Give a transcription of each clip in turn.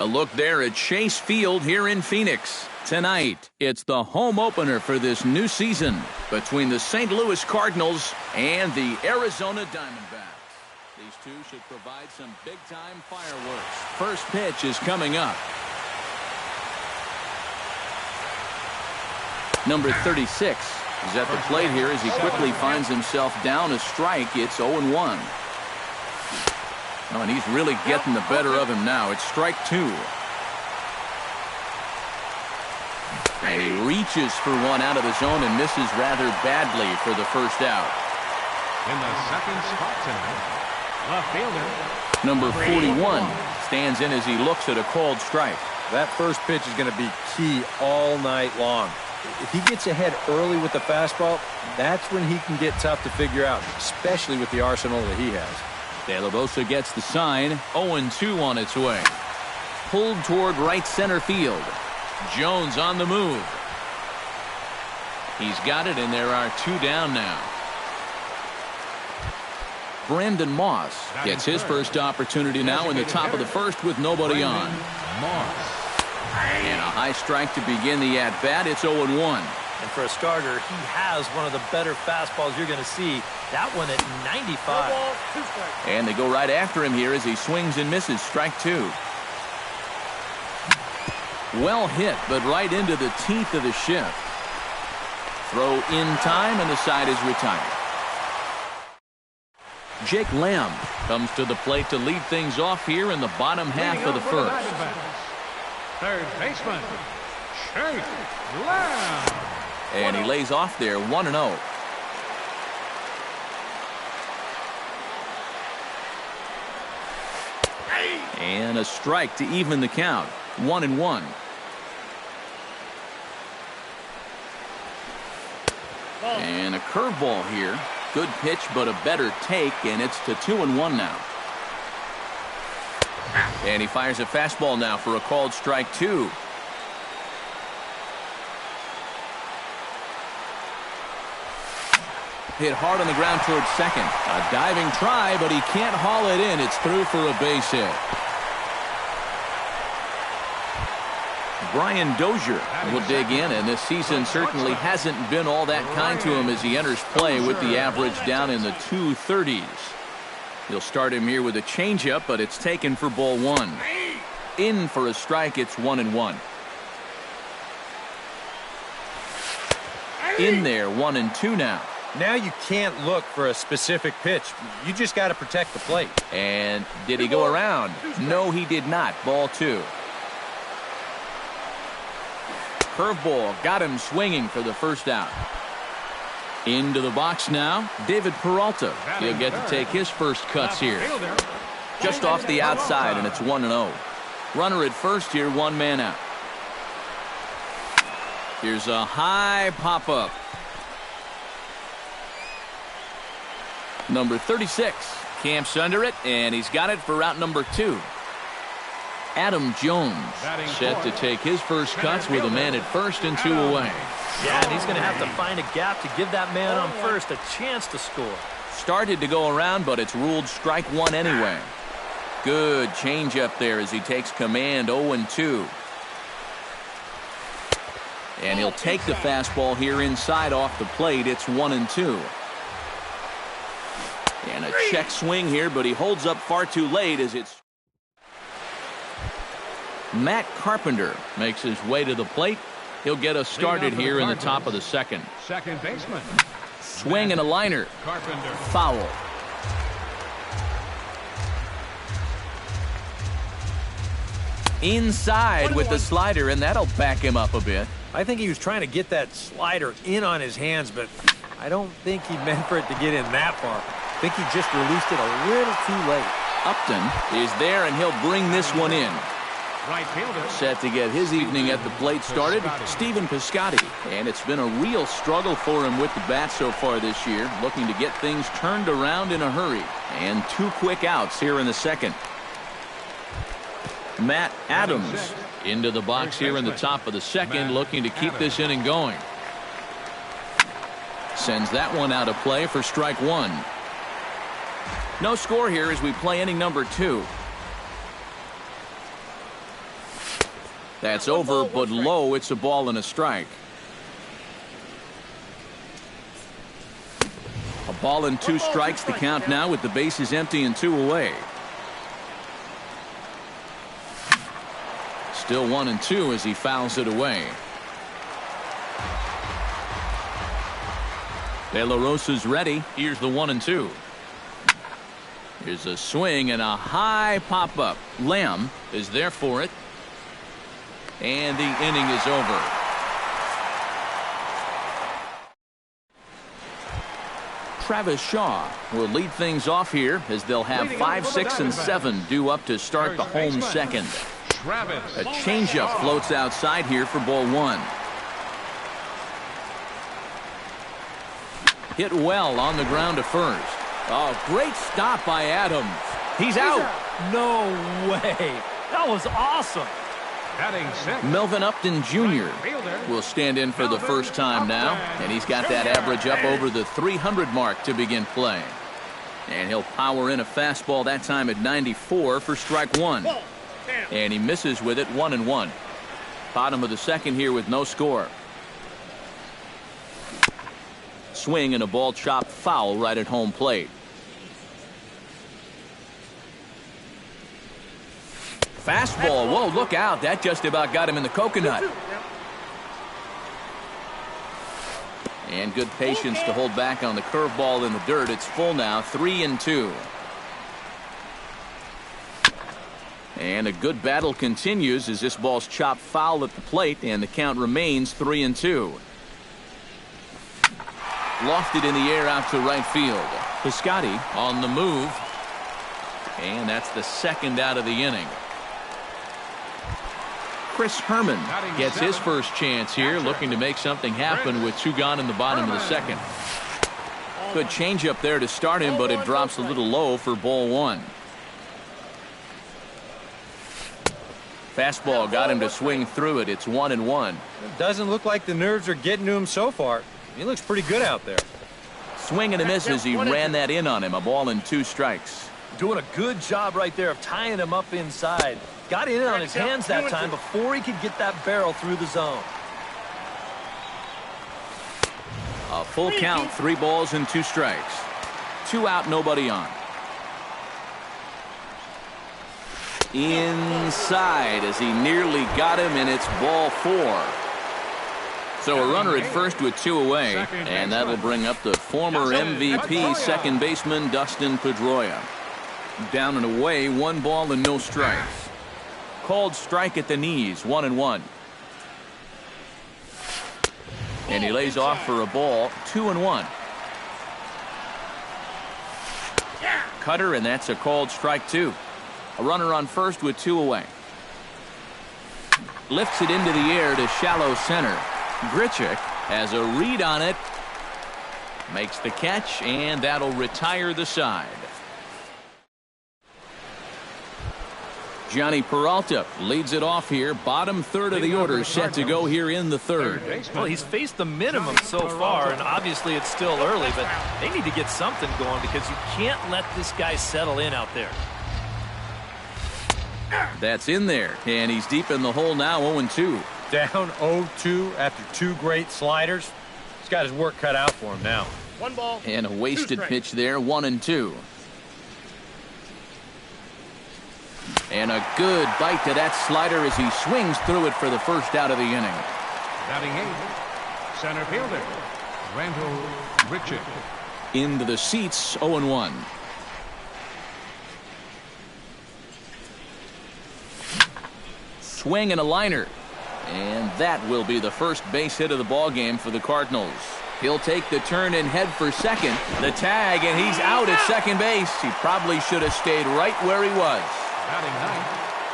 A look there at Chase Field here in Phoenix. Tonight, it's the home opener for this new season between the St. Louis Cardinals and the Arizona Diamondbacks. These two should provide some big-time fireworks. First pitch is coming up. Number 36 is at the plate here as he quickly finds himself down a strike. It's 0-1. Oh, and he's really getting the better of him now. It's strike two. And he reaches for one out of the zone and misses rather badly for the first out. In the second spot tonight, left fielder number 41 stands in as he looks at a called strike. That first pitch is going to be key all night long. If he gets ahead early with the fastball, that's when he can get tough to figure out, especially with the arsenal that he has. De La Rosa gets the sign. 0-2 on its way. Pulled toward right center field. Jones on the move. He's got it, and there are two down now. Brandon Moss gets his first opportunity now in the top of the first with nobody on. Moss. And a high strike to begin the at-bat. It's 0-1. And for a starter, he has one of the better fastballs you're going to see. That one at 95. And they go right after him here as he swings and misses. Strike two. Well hit, but right into the teeth of the shift. Throw in time, and the side is retired. Jake Lamb comes to the plate to lead things off here in the bottom half of the first. Third baseman, Jake Lamb. And he lays off there 1-0. And a strike to even the count. 1-1. And a curveball here. Good pitch, but a better take, and it's to 2-1 now. And he fires a fastball now for a called strike two. Hit hard on the ground towards second. A diving try, but he can't haul it in. It's through for a base hit. Brian Dozier will dig in, and this season certainly hasn't been all that kind to him as he enters play with the average down in the 230s. He'll start him here with a changeup, but it's taken for ball one. In for a strike, it's 1-1. In there, 1-2 now. Now you can't look for a specific pitch. You just got to protect the plate. And did he go around? No, he did not. Ball two. Curveball got him swinging for the first out. Into the box now, David Peralta. He'll get to take his first cuts here. Just off the outside, and it's 1-0. Runner at first here, one man out. Here's a high pop-up. Number 36 camps under it, and he's got it for route number two. Adam Jones set to take his first cuts with a man at first and two away. Yeah, and he's going to have to find a gap to give that man on first a chance to score. Started to go around, but it's ruled strike one anyway. Good change up there as he takes command. 0-2. And he'll take the fastball here inside off the plate. It's 1-2. And a check swing here, but he holds up far too late as it's Matt Carpenter makes his way to the plate. He'll get us started here in the top of the second. Second baseman. Swing and a liner. Carpenter. Foul. Inside with the slider, and that'll back him up a bit. I think he was trying to get that slider in on his hands, but I don't think he meant for it to get in that far. I think he just released it a little too late. Upton is there, and he'll bring this one in. Right fielder. Set to get his evening at the plate started, Stephen Piscotty. And it's been a real struggle for him with the bat so far this year, looking to get things turned around in a hurry. And two quick outs here in the second. Matt Adams into the box here in the top of the second, looking to keep this inning going. Sends that one out of play for strike one. No score here as we play inning number two. That's over, but low. It's a ball and a strike. A ball and 2 strikes the count now with the bases empty and 2 away. Still 1-2 as he fouls it away. De La Rosa's ready. Here's the 1-2. Here's a swing and a high pop-up. Lamb is there for it. And the inning is over. Travis Shaw will lead things off here as they'll have 5, 6, and 7 due up to start the home second. A changeup floats outside here for ball 1. Hit well on the ground to first. Oh, great stop by Adams. He's out. No way. That was awesome. Melvin Upton Jr. will stand in for the first time now, and he's got that average up over the 300 mark to begin play. And he'll power in a fastball that time at 94 for strike 1. And he misses with it, 1-1. Bottom of the second here with no score. Swing and a ball chopped foul right at home plate. Fastball. Whoa, look out. That just about got him in the coconut. And good patience to hold back on the curveball in the dirt. It's full now, 3-2. And a good battle continues as this ball's chopped foul at the plate, and the count remains 3-2. Lofted in the air out to right field. Piscotty on the move. And that's the second out of the inning. Chris Herman gets his first chance here, looking to make something happen with 2 gone in the bottom of the second. Good changeup there to start him, but it drops a little low for ball 1. Fastball got him to swing through it. It's 1-1. It doesn't look like the nerves are getting to him so far. He looks pretty good out there. Swing and a miss as he ran that in on him. A ball and 2 strikes. Doing a good job right there of tying him up inside. Got in on his hands that time before he could get that barrel through the zone. A full count, 3 balls and 2 strikes. 2 out, nobody on. Inside as he nearly got him, and it's ball 4. So a runner at first with 2 away, and that'll bring up the former MVP second baseman Dustin Pedroia. Down and away, 1 ball and no strikes. Called strike at the knees, 1-1. And he lays off for a ball, 2-1. Cutter, and that's a called strike 2. A runner on first with 2 away. Lifts it into the air to shallow center. Grichuk has a read on it. Makes the catch, and that'll retire the side. Johnny Peralta leads it off here. Bottom third of the order set to go here in the third. Well, he's faced the minimum so far, and obviously it's still early, but they need to get something going because you can't let this guy settle in out there. That's in there, and he's deep in the hole now, 0-2. Down 0-2 after 2 great sliders. He's got his work cut out for him now. 1 ball. And a wasted pitch there, 1-2. And a good bite to that slider as he swings through it for the first out of the inning. Batting 8th, center fielder, Randall Grichuk. Into the seats, 0-1. Swing and a liner. And that will be the first base hit of the ball game for the Cardinals. He'll take the turn and head for second. The tag, and he's out at second base. He probably should have stayed right where he was.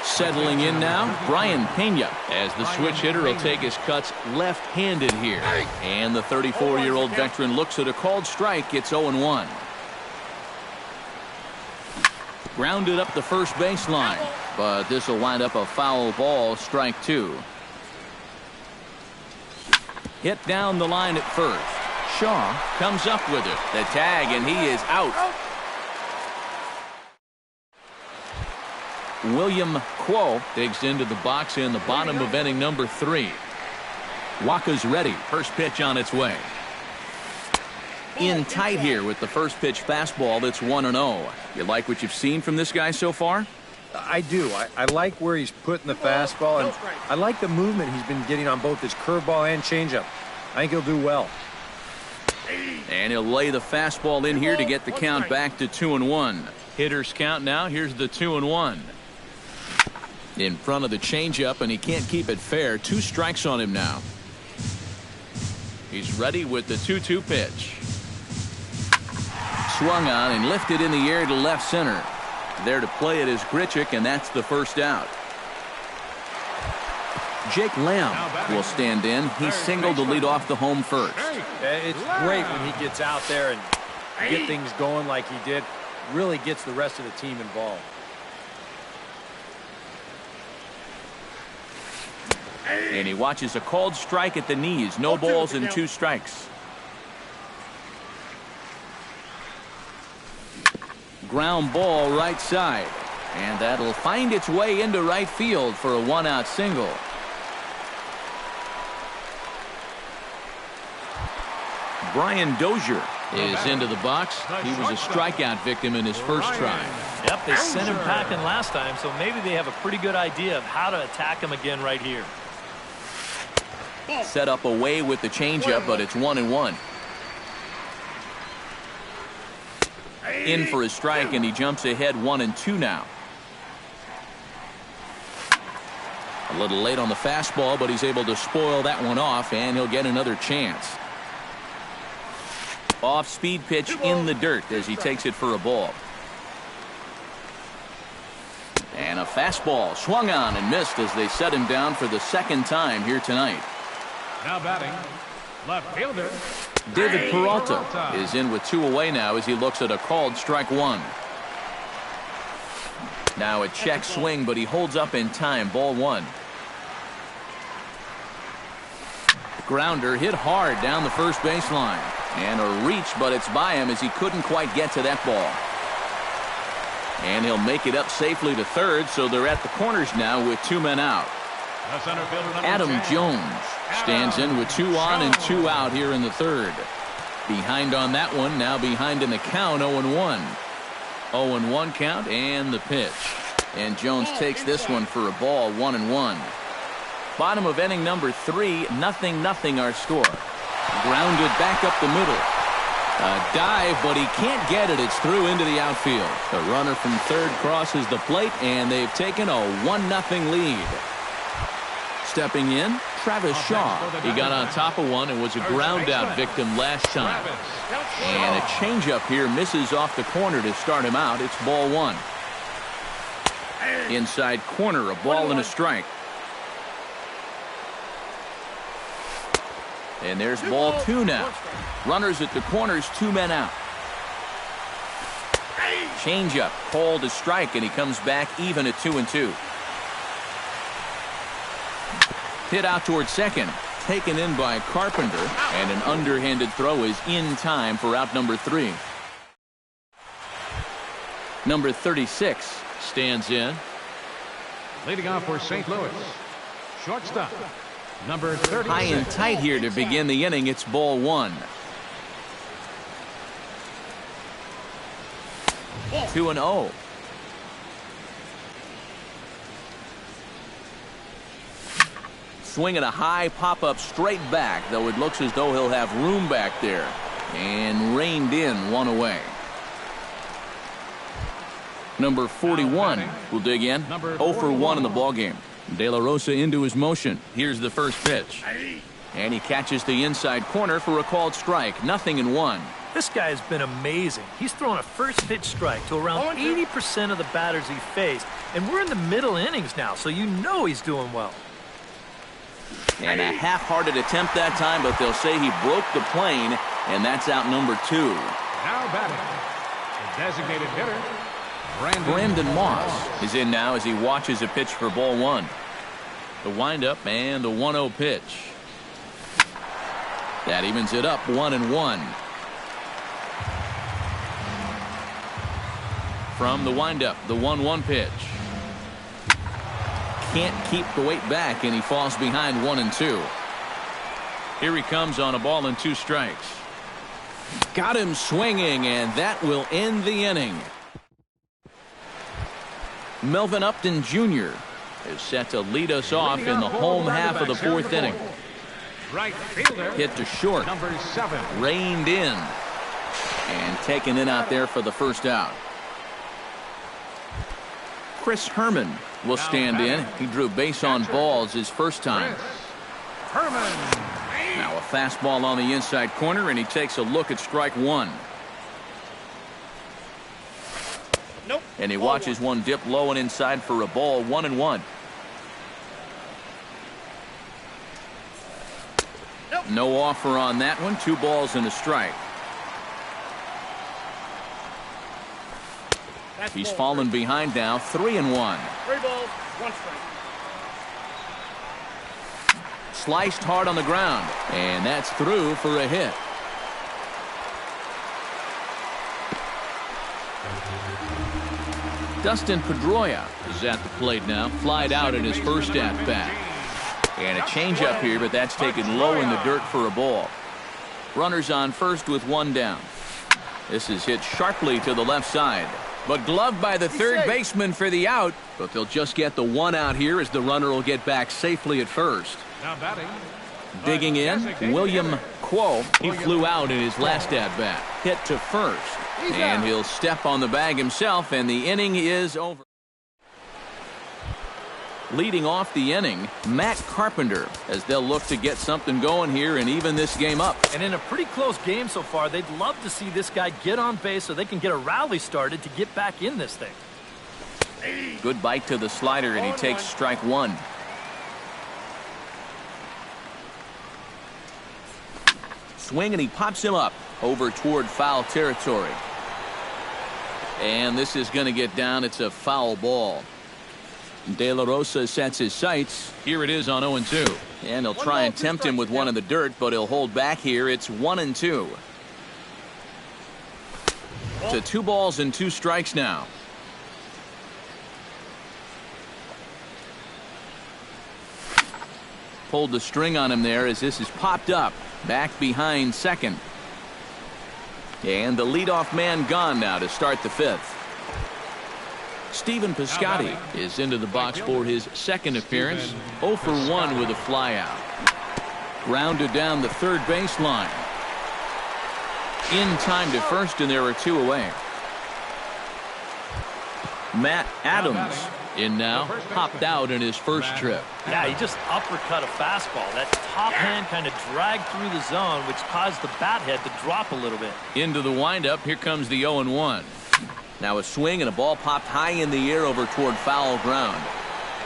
Settling in now, Brian Pena, as the switch hitter will take his cuts left-handed here. And the 34-year-old veteran looks at a called strike. It's 0-1. Grounded up the first baseline, but this will wind up a foul ball, strike 2. Hit down the line at first. Shaw comes up with it. The tag, and he is out. William Quo digs into the box in the bottom of inning number 3. Waka's ready. First pitch on its way. In tight here with the first pitch fastball that's 1-0. You like what you've seen from this guy so far? I do. I like where he's putting the fastball, and I like the movement he's been getting on both his curveball and changeup. I think he'll do well. And he'll lay the fastball in here to get the count back to 2-1. Hitter's count now. Here's the 2-1. In front of the changeup, and he can't keep it fair. 2 strikes on him now. He's ready with the 2-2 pitch. Swung on and lifted in the air to left center. There to play it is Grichuk, and that's the first out. Jake Lamb will stand in. He singled to lead off the home first. It's great when he gets out there and get things going like he did. Really gets the rest of the team involved. And he watches a called strike at the knees. No balls and 2 strikes. Ground ball right side. And that'll find its way into right field for a 1-out single. Brian Dozier is into the box. He was a strikeout victim in his first try. Yep, they sent him packing last time, so maybe they have a pretty good idea of how to attack him again right here. Set up away with the changeup, but it's 1-1. In for a strike, and he jumps ahead 1-2 now. A little late on the fastball, but he's able to spoil that one off, and he'll get another chance. Off-speed pitch in the dirt as he takes it for a ball. And a fastball swung on and missed as they set him down for the second time here tonight. Now batting, left fielder David Peralta is in with 2 away now as he looks at a called strike 1. Now a check swing, but he holds up in time. Ball 1. Grounder hit hard down the first baseline. And a reach, but it's by him as he couldn't quite get to that ball. And he'll make it up safely to third, so they're at the corners now with 2 men out. Adam Jones stands in with 2 on and 2 out here in the third. Behind on that one, now behind in the count, 0-1. 0-1 count, and the pitch. And Jones takes this one for a ball, 1-1. Bottom of inning number 3, 0-0 our score. Grounded back up the middle. A dive, but he can't get it. It's through into the outfield. The runner from third crosses the plate, and they've taken a 1-0 lead. Stepping in, Travis Shaw. He got on top of one and was a ground-out victim last time. And a changeup here misses off the corner to start him out. It's ball 1. Inside corner, a ball and a strike. And there's ball 2 now. Runners at the corners, 2 men out. Changeup, called a strike, and he comes back even at 2-2. Hit out towards second. Taken in by Carpenter, and an underhanded throw is in time for out number 3. Number 36 stands in. leading off for St. Louis, shortstop, number 36. High and tight here to begin the inning. It's ball 1. 2-0. Swinging a high pop-up straight back, though it looks as though he'll have room back there. And reined in, 1 away. Number 41 will dig in. 0 for 1 in the ballgame. De La Rosa into his motion. Here's the first pitch. And he catches the inside corner for a called strike. 0-1. This guy has been amazing. He's thrown a first pitch strike to around 80% of the batters he faced. And we're in the middle innings now, so you know he's doing well. And a half-hearted attempt that time, but they'll say he broke the plane, and that's out number 2. Now batting, the designated hitter, Brandon Moss is in now as he watches a pitch for ball 1. The windup and the 1-0 pitch. That evens it up, 1-1. From the windup, the 1-1 pitch. can't keep the weight back, and he falls behind 1-2. Here he comes on a ball and 2 strikes. Got him swinging, and that will end the inning. Melvin Upton Jr. is set to lead us off in the home half of the 4th inning. Right fielder. Hit to short. Number 7. Reined in. And taken in out there for the first out. Chris Herman will stand in. He drew base on balls his first time. Herman. Now a fastball on the inside corner, and he takes a look at strike 1. Nope. And he watches one dip low and inside for a ball. 1-1. Nope. No offer on that one. 2 balls and a strike. He's fallen behind now. 3-1. 3 balls, 1 strike. Sliced hard on the ground, and that's through for a hit. Dustin Pedroia is at the plate now. Flied out in his first at bat. And a changeup here, but that's taken low in the dirt for a ball. Runners on first with 1 down. This is hit sharply to the left side, but gloved by the third baseman for the out. But they'll just get the 1 out here as the runner will get back safely at first. Now batting. Digging in, William Quo. He flew out in his last at-bat. Hit to first. And he'll step on the bag himself, and the inning is over. Leading off the inning, Matt Carpenter, as they'll look to get something going here and even this game up. And in a pretty close game so far, they'd love to see this guy get on base so they can get a rally started to get back in this thing. Good bite to the slider, and he takes strike 1. Swing, and he pops him up over toward foul territory. And this is going to get down. It's a foul ball. De La Rosa sets his sights. Here it is on 0-2. And he'll try and tempt him with one in the dirt, but he'll hold back here. It's 1-2. To 2 balls and 2 strikes now. Pulled the string on him there as this is popped up. Back behind second. And the leadoff man gone now to start the 5th. Stephen Piscotty is into the box for his second appearance. 0 for 1 with a flyout. Grounded down the third baseline. In time to first, and there are 2 away. Matt Adams in now, popped out in his first trip. Yeah, he just uppercut a fastball. That top hand kind of dragged through the zone, which caused the bat head to drop a little bit. Into the windup, here comes the 0-1. Now a swing and a ball popped high in the air over toward foul ground.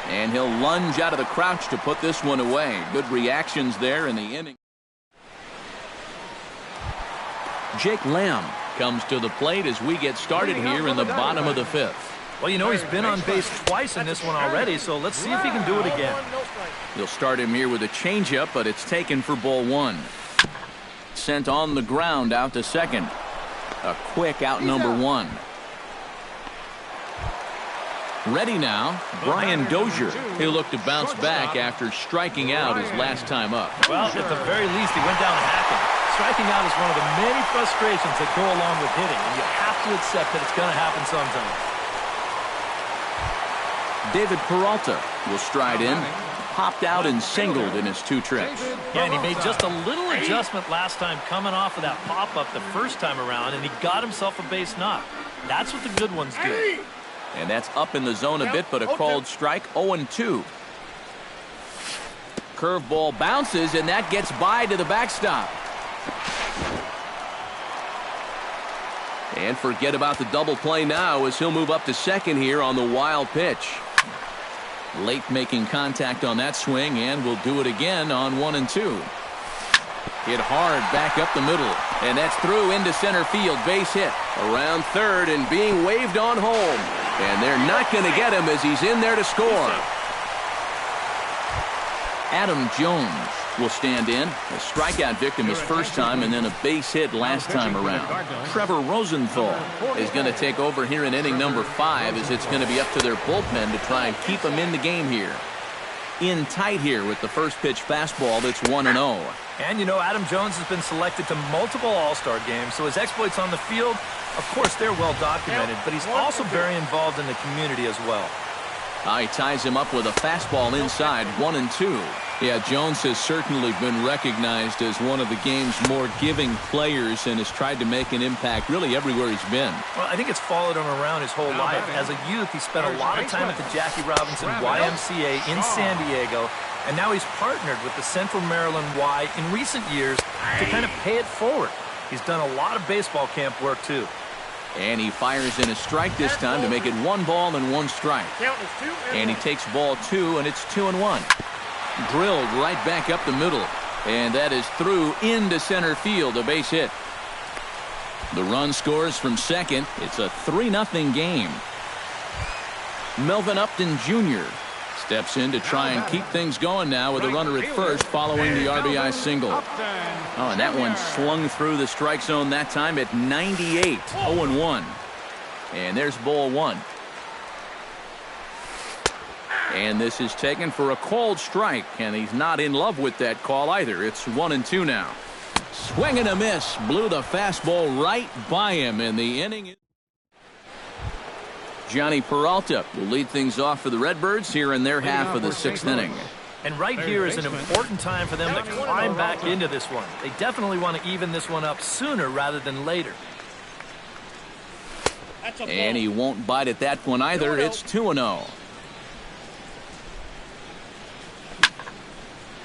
And he'll lunge out of the crouch to put this one away. Good reactions there in the inning. Jake Lamb comes to the plate as we get started here in the bottom of the 5th. Well, you know, he's been on base twice in this one already, so let's see if he can do it again. He'll start him here with a changeup, but it's taken for ball 1. Sent on the ground out to second. A quick out number 1. Ready now, Brian Dozier. He'll look to bounce back after striking out his last time up. Well, at the very least, he went down hacking. Striking out is one of the many frustrations that go along with hitting, and you have to accept that it's going to happen sometimes. David Peralta will stride in. Popped out and singled in his 2 trips. Yeah, and he made just a little adjustment last time coming off of that pop-up the first time around, and he got himself a base knock. That's what the good ones do. And that's up in the zone a bit, but a called strike. 0-2. Curveball bounces, and that gets by to the backstop. And forget about the double play now as he'll move up to second here on the wild pitch. Late making contact on that swing, and will do it again on 1-2. Hit hard back up the middle, and that's through into center field. Base hit around third and being waved on home. And they're not going to get him as he's in there to score. Adam Jones will stand in. A strikeout victim his first time, and then a base hit last time around. Trevor Rosenthal is going to take over here in inning number 5, as it's going to be up to their bullpen to try and keep him in the game here. in tight here with the first pitch fastball that's 1-0. And, you know, Adam Jones has been selected to multiple All-Star games, so his exploits on the field, of course, they're well documented, but he's also very involved in the community as well. He ties him up with a fastball inside, 1-2. Yeah, Jones has certainly been recognized as one of the game's more giving players and has tried to make an impact really everywhere he's been. Well, I think it's followed him around his whole life. As a youth, he spent a lot of time at the Jackie Robinson YMCA in San Diego, and now he's partnered with the Central Maryland Y in recent years to kind of pay it forward. He's done a lot of baseball camp work, too. And he fires in a strike this time to make it 1 ball and 1 strike. And he takes ball 2, and it's 2-1. Drilled right back up the middle. And that is through into center field, a base hit. The run scores from second. It's a 3-0 game. Melvin Upton Jr. steps in to try and keep things going now with a runner at first following the RBI single. Oh, and that one slung through the strike zone that time at 98. 0-1. And there's ball 1. And this is taken for a called strike, and he's not in love with that call either. It's 1-2 now. Swing and a miss. Blew the fastball right by him in the inning. Johnny Peralta will lead things off for the Redbirds here in their half of the 6th inning. And right here is an important time for them to climb back into this one. They definitely want to even this one up sooner rather than later. And he won't bite at that one either. It's 2-0.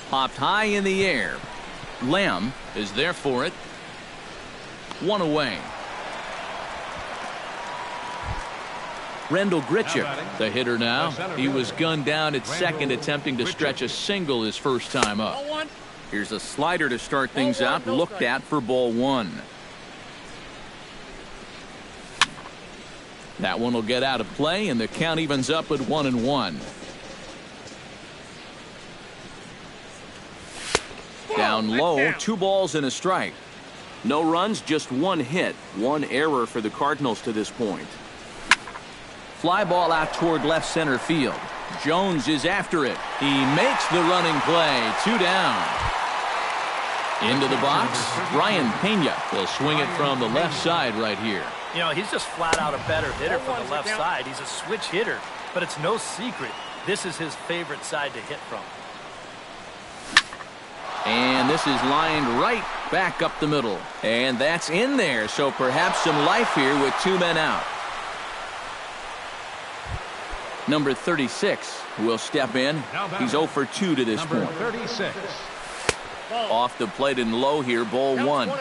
Popped high in the air. Lamb is there for it. 1 away. Rendell Grichuk, the hitter now. He was gunned down at second, attempting to stretch a single his first time up. Here's a slider to start things out, looked at for ball 1. That one will get out of play, and the count evens up at 1-1. Down low, 2 balls and a strike. No runs, just 1 hit. 1 error for the Cardinals to this point. Fly ball out toward left center field. Jones is after it. He makes the running play. 2 down. Into the box. Brian Pena will swing it from the left side right here. You know, he's just flat out a better hitter from the left side. He's a switch hitter, but it's no secret this is his favorite side to hit from. And this is lined right back up the middle. And that's in there, so perhaps some life here with 2 men out. Number 36 will step in. He's 0 for 2 to this point. 36. Off the plate and low here, ball 1.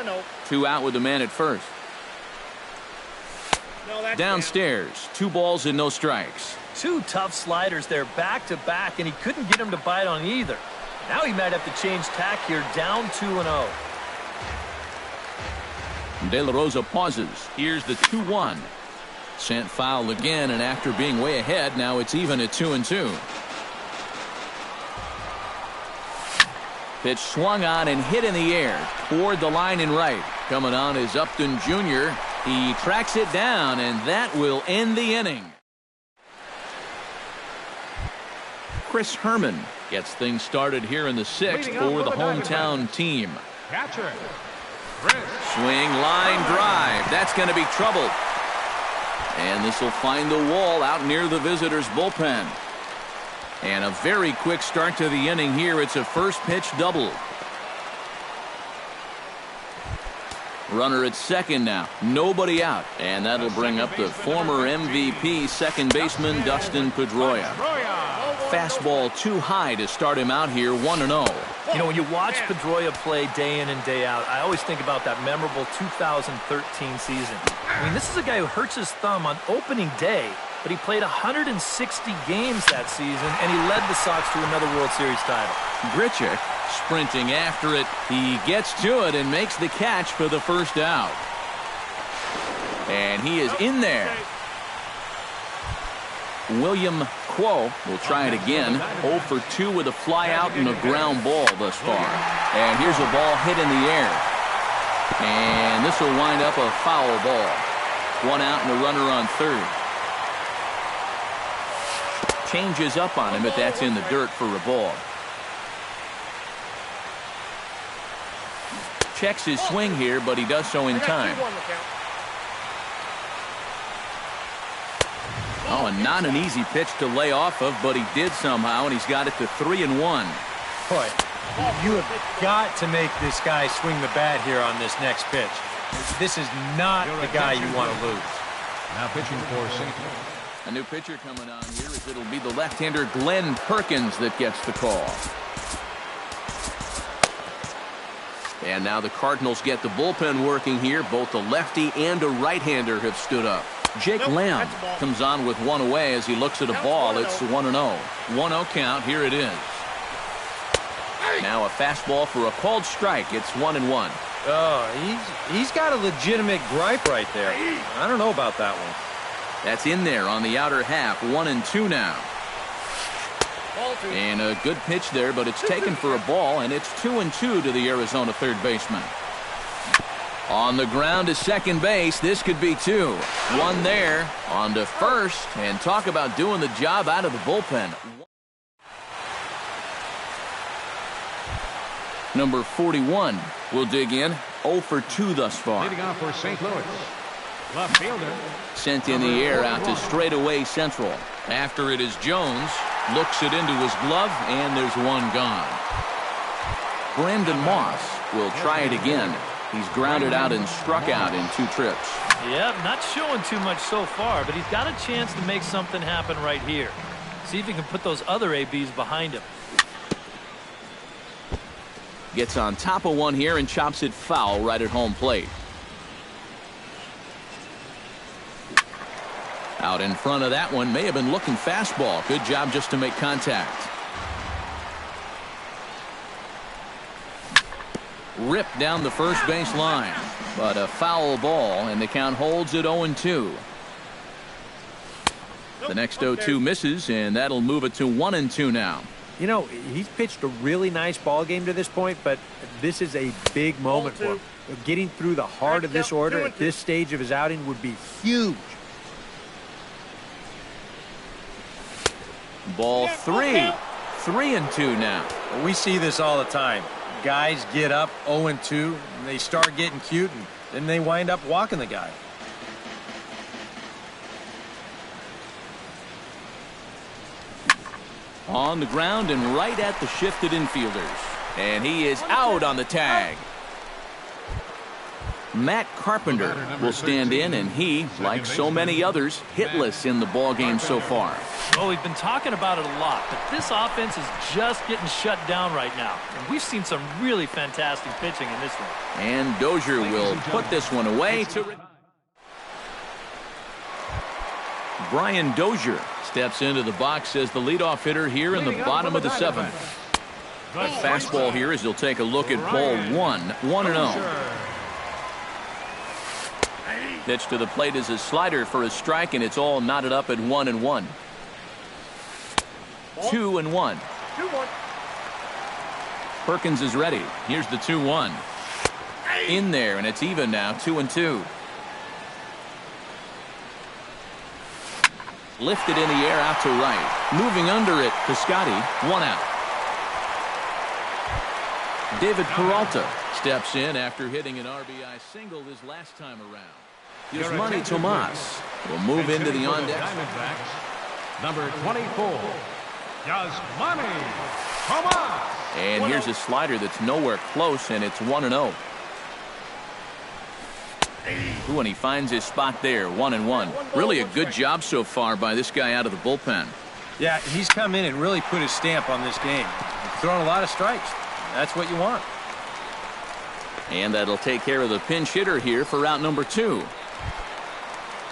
2 out with the man at first. Downstairs, 2 balls and no strikes. 2 tough sliders there back to back, and he couldn't get him to bite on either. Now he might have to change tack here, down 2-0. De La Rosa pauses. Here's the 2-1. Sent foul again, and after being way ahead, now it's even at 2-2. Pitch swung on and hit in the air toward the line and right. Coming on is Upton Jr. He tracks it down, and that will end the inning. Chris Herman gets things started here in the 6th for the hometown team. Catcher. Swing, line drive. That's going to be trouble. And this will find the wall out near the visitors' bullpen. And a very quick start to the inning here. It's a first pitch double. Runner at second now. Nobody out. And that'll bring up the former MVP second baseman Dustin Pedroia. Fastball too high to start him out here, 1-0. You know, when you watch Pedroia play day in and day out, I always think about that memorable 2013 season. I mean, this is a guy who hurts his thumb on opening day, but he played 160 games that season, and he led the Sox to another World Series title. Grichuk sprinting after it. He gets to it and makes the catch for the first out. And he is in there. William Quo will try it again. 0 for 2 with a fly out and a ground ball thus far. And here's a ball hit in the air. And this will wind up a foul ball. 1 out and a runner on third. Changes up on him, but that's in the dirt for a ball. Checks his swing here, but he does so in time. Oh, and not an easy pitch to lay off of, but he did somehow, and he's got it to 3-1. Boy, you have got to make this guy swing the bat here on this next pitch. This is not the guy you want to lose. Now pitching for St. Louis. A new pitcher coming on here as it'll be the left-hander Glenn Perkins that gets the call. And now the Cardinals get the bullpen working here. Both a lefty and a right-hander have stood up. Jake Lamb comes on with one away as he looks at a ball. It's 1-0. 1-0 count. Here it is. Now a fastball for a called strike. It's 1-1. Oh, he's got a legitimate gripe right there. I don't know about that one. That's in there on the outer half. 1-2 now. And a good pitch there, but it's taken for a ball, and it's 2-2 to the Arizona third baseman. On the ground to second base, this could be two. One there, on to first, and talk about doing the job out of the bullpen. Number 41 will dig in. 0 for 2 thus far. Leading off for St. Louis. Left fielder. Sent in the air out to straightaway central. After it is Jones. Looks it into his glove, and there's one gone. Brandon Moss will try it again. He's grounded out and struck out in 2 trips. Yep, not showing too much so far, but he's got a chance to make something happen right here. See if he can put those other ABs behind him. Gets on top of one here and chops it foul right at home plate. Out in front of that one, may have been looking fastball. Good job just to make contact. Ripped down the first base line, but a foul ball, and the count holds at 0-2. The next 0-2 misses, and that'll move it to 1-2 now. You know, he's pitched a really nice ball game to this point, but this is a big moment for him. Getting through the heart of this order at this stage of his outing would be huge. Ball 3. 3-2 now. We see this all the time. Guys get up 0-2, and they start getting cute, and then they wind up walking the guy. On the ground and right at the shifted infielders. And he is out on the tag. Matt Carpenter will stand in, and he, like so many others, hitless in the ballgame so far. Well, we've been talking about it a lot, but this offense is just getting shut down right now. And we've seen some really fantastic pitching in this one. And Dozier will put this one away. Brian Dozier steps into the box as the leadoff hitter here in the bottom of the 7th. A fastball here as he'll take a look at ball 1. 1-0. Pitch to the plate is a slider for a strike, and it's all knotted up at 1-1. 2-1. Perkins is ready. Here's the 2-1. In there, and it's even now, 2-2. Lifted in the air out to right. Moving under it, Piscotty, 1 out. David Peralta steps in after hitting an RBI single his last time around. Yasmani Tomas will move into the on-deck. Number 24, Yasmani Tomas. And here's a slider that's nowhere close, and it's 1-0. Ooh, and he finds his spot there, 1-1. Really a good job so far by this guy out of the bullpen. Yeah, he's come in and really put his stamp on this game. He's thrown a lot of strikes. That's what you want. And that'll take care of the pinch hitter here for out number 2.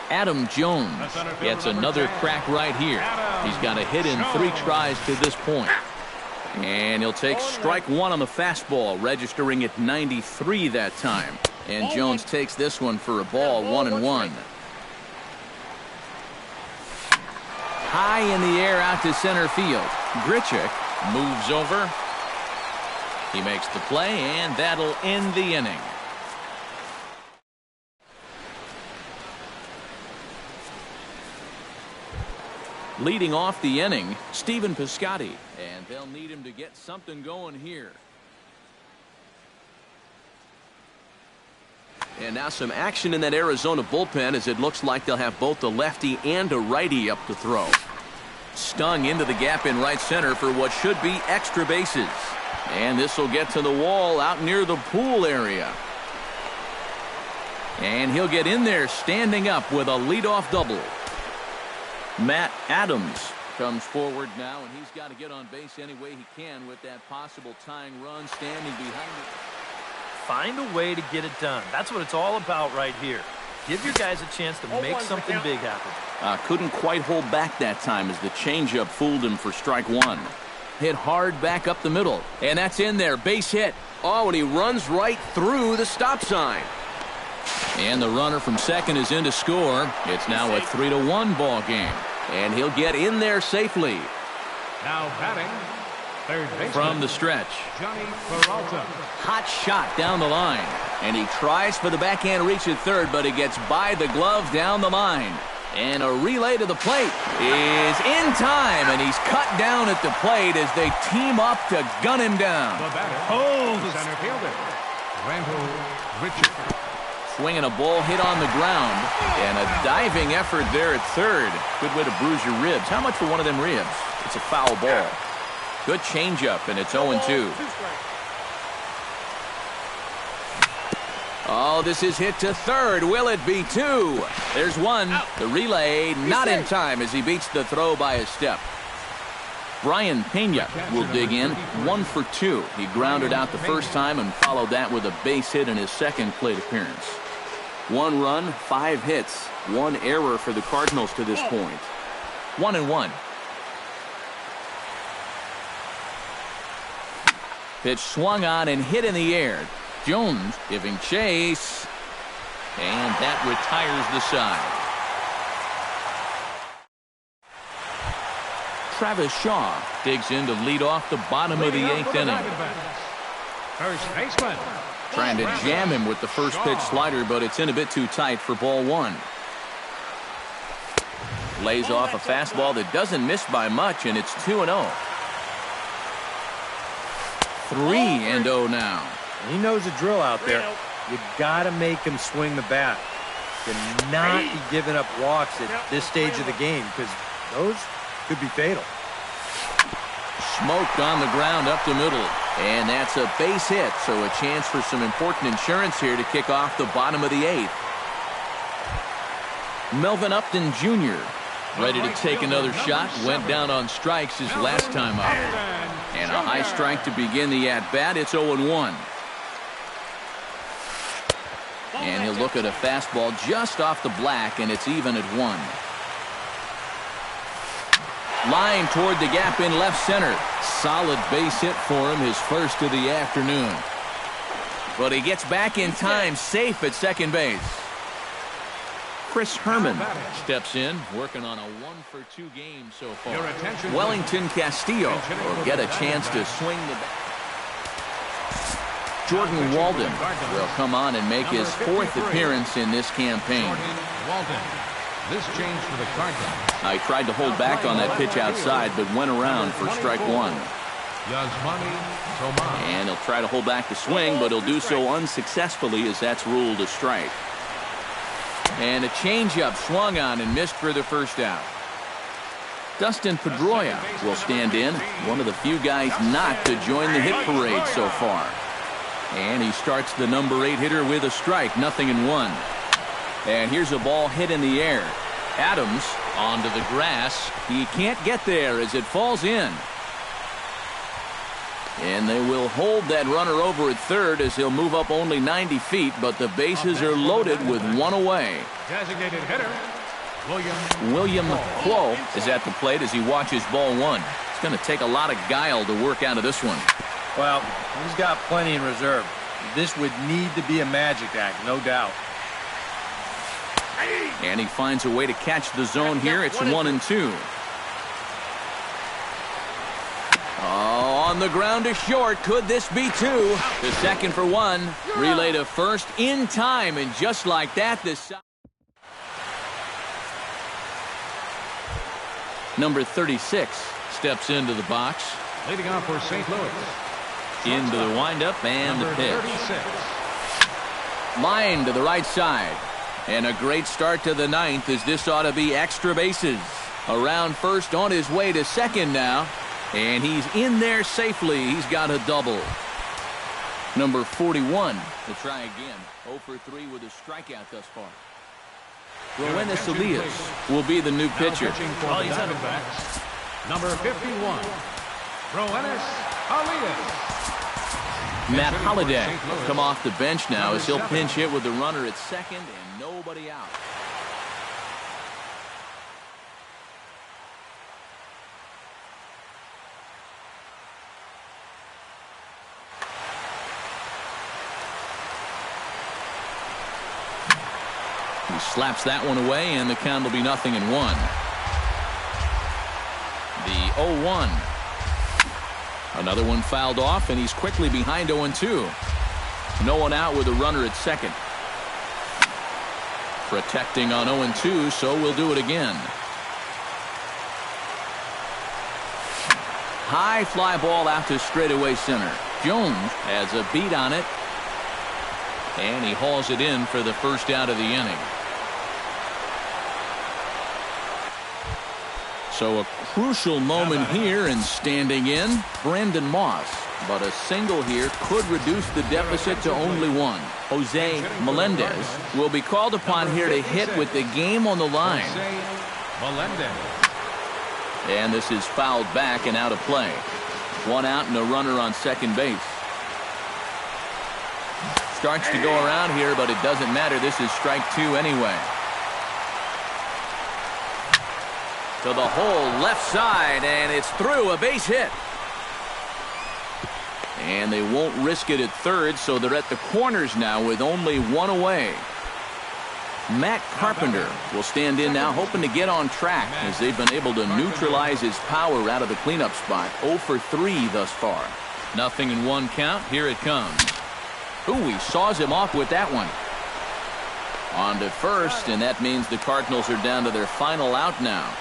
Adam Jones gets another crack right here. He's got a hit in 3 tries to this point. And he'll take strike 1 on the fastball, registering at 93 that time. And Jones takes this one for a ball, 1-1. High in the air out to center field. Grichuk moves over. He makes the play, and that'll end the inning. Leading off the inning, Stephen Piscotty, and they'll need him to get something going here. And now some action in that Arizona bullpen, as it looks like they'll have both a lefty and a righty up to throw. Stung into the gap in right center for what should be extra bases. And this will get to the wall out near the pool area. And he'll get in there standing up with a leadoff double. Matt Adams comes forward now, and he's got to get on base any way he can with that possible tying run standing behind him. Find a way to get it done. That's what it's all about right here. Give your guys a chance to make something big happen. Couldn't quite hold back that time as the changeup fooled him for strike one. Hit hard back up the middle, and that's in there. Base hit. Oh, and he runs right through the stop sign. And the runner from second is in to score. It's now a 3-1 ball game. And he'll get in there safely. Now batting, third baseman from the stretch. Johnny Peralta. Hot shot down the line. And he tries for the backhand reach at third, but it gets by the glove down the line. And a relay to the plate is in time, and he's cut down at the plate as they team up to gun him down. The batter, the center fielder, Randall Richard. Swinging a ball hit on the ground, and a diving effort there at third. Good way to bruise your ribs. How much for one of them ribs? It's a foul ball. Good changeup, and it's 0-2. Oh, this is hit to third. Will it be two? There's one. The relay not in time as he beats the throw by a step. Brian Pena will dig in. 1 for 2. He grounded out the first time and followed that with a base hit in his second plate appearance. 1 run, 5 hits, 1 error for the Cardinals to this point. 1-1. Pitch swung on and hit in the air. Jones giving chase, and that retires the side. Travis Shaw digs in to lead off the bottom of the 8th inning. First baseman. Trying to jam him with the first pitch slider, but it's in a bit too tight for ball one. Lays off a fastball that doesn't miss by much, and it's 2-0. 3-0 now. He knows the drill out there. You got to make him swing the bat. Cannot be giving up walks at this stage of the game, because those could be fatal. Smoked on the ground up the middle. And that's a base hit, so a chance for some important insurance here to kick off the bottom of the 8th. Melvin Upton Jr. ready to take another shot. Went down on strikes his last time up. And a high strike to begin the at-bat. It's 0-1. And he'll look at a fastball just off the black, and it's even at 1. Line toward the gap in left center. Solid base hit for him, his first of the afternoon. But he gets back in time, safe at second base. Chris Herman steps in, working on a 1-for-2 game so far. Wellington Castillo will get a chance to swing the bat. Jordan Walden will come on and make his 4th appearance in this campaign. This change for the Cardinals. I tried to hold back on that pitch outside, but went around for strike 1. And he'll try to hold back the swing, but he'll do so unsuccessfully as that's ruled a strike. And a changeup swung on and missed for the first out. Dustin Pedroia will stand in, one of the few guys not to join the hit parade so far. And he starts the number 8 hitter with a strike, 0-1. And here's a ball hit in the air. Adams onto the grass. He can't get there as it falls in. And they will hold that runner over at third as he'll move up only 90 feet, but the bases are loaded with 1 away. Designated hitter, William Quo is at the plate as he watches ball 1. It's going to take a lot of guile to work out of this one. Well, he's got plenty in reserve. This would need to be a magic act, no doubt. And he finds a way to catch the zone here. It's 1-2. Oh, on the ground to short. Could this be 2? To second for 1. Relay to first in time. And just like that, this... Number 36 steps into the box. Leading off for St. Louis. Into the windup and the Number pitch. 36. Line to the right side. And a great start to the ninth, as this ought to be extra bases. Around first, on his way to second now. And he's in there safely. He's got a double. Number 41 to try again. 0 for 3 with a strikeout thus far. Roenis Elias will be the new pitcher. Pitching for the Diamondbacks. Number 51. Roenis Elias. Matt Holliday will come off the bench now as he'll pinch hit with the runner at second and nobody out. He slaps that one away, and the count will be 0-1. The 0-1. Another one fouled off, and he's quickly behind 0-2. No one out with a runner at second. Protecting on 0-2, so we'll do it again. High fly ball out to straightaway center. Jones has a beat on it, and he hauls it in for the first out of the inning. So a crucial moment here, and standing in, Brandon Moss. But a single here could reduce the deficit to only one. Jose Melendez will be called upon here to hit with the game on the line. And this is fouled back and out of play. One out and a runner on second base. Starts to go around here, but it doesn't matter. This is strike 2 anyway. To the hole left side, and it's through, a base hit. And they won't risk it at third, so they're at the corners now with only one away. Matt Carpenter will stand in now, hoping to get on track, as they've been able to neutralize his power out of the cleanup spot. 0 for 3 thus far. 0-1 count. Here it comes. Ooh, he saws him off with that one. On to first, and that means the Cardinals are down to their final out now.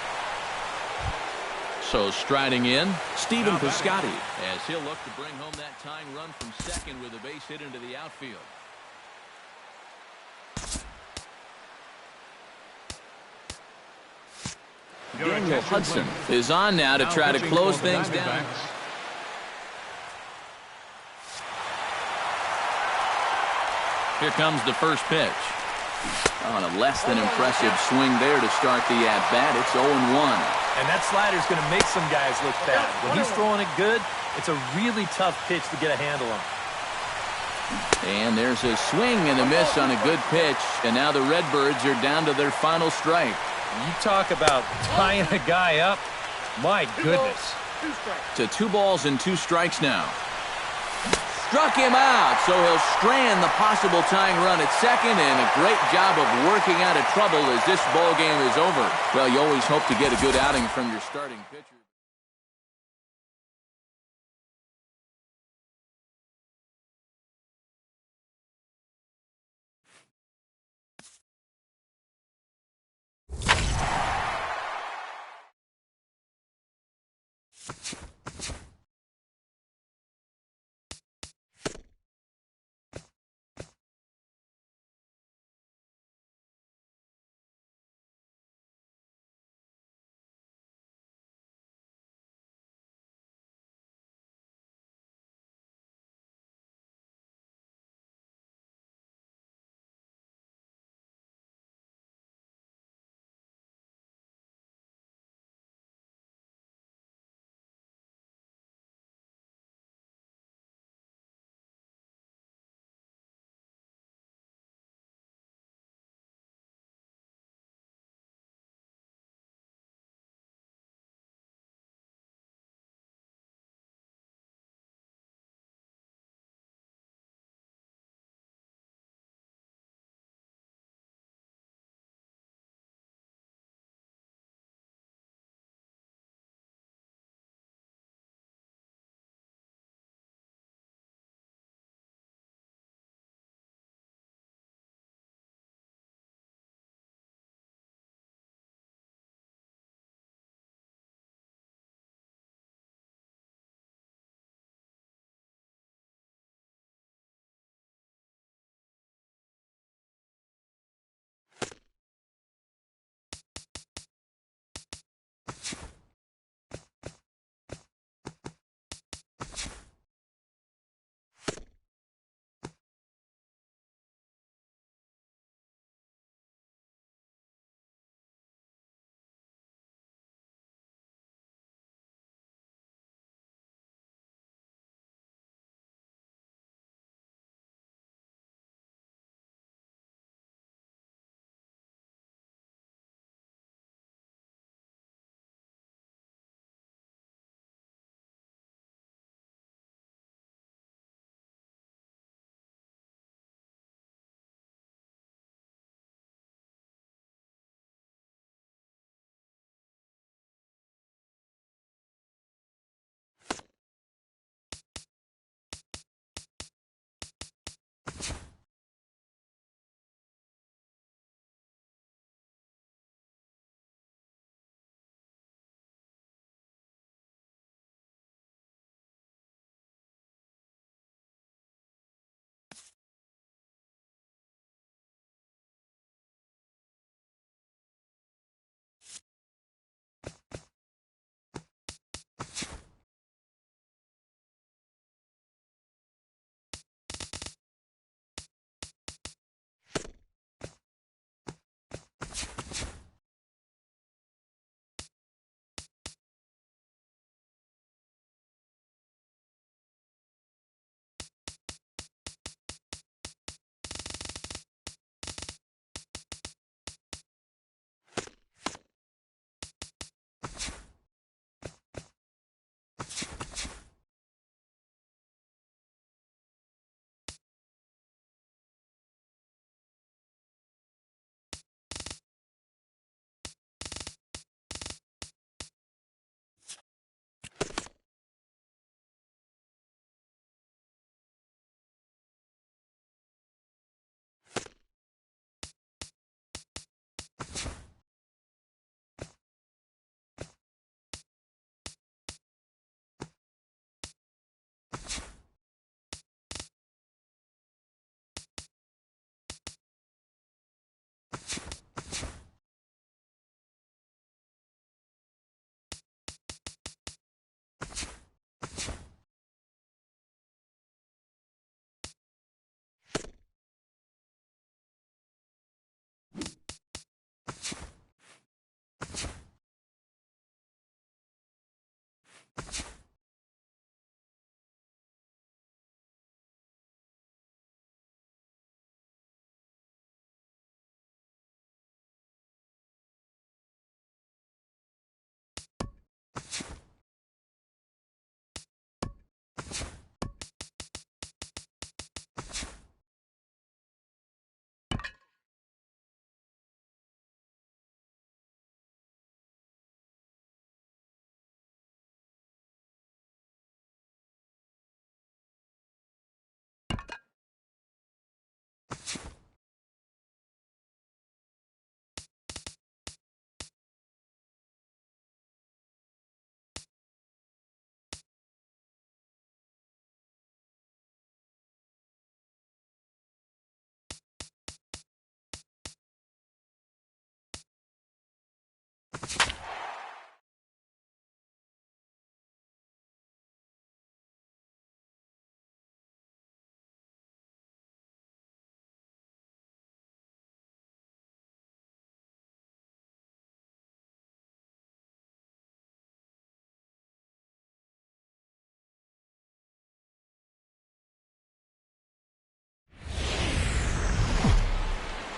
So striding in, Stephen Piscotty, as he'll look to bring home that tying run from second with a base hit into the outfield. Daniel Hudson is on now to try to close things down. Here comes the first pitch. On a less than impressive swing there to start the at-bat. It's 0-1. And that slider is going to make some guys look bad. When he's throwing it good, it's a really tough pitch to get a handle on. And there's a swing and a miss on a good pitch. And now the Redbirds are down to their final strike. You talk about tying a guy up. My goodness. To 2 balls and 2 strikes now. Struck him out, so he'll strand the possible tying run at second, and a great job of working out of trouble as this ball game is over. Well, you always hope to get a good outing from your starting pitcher.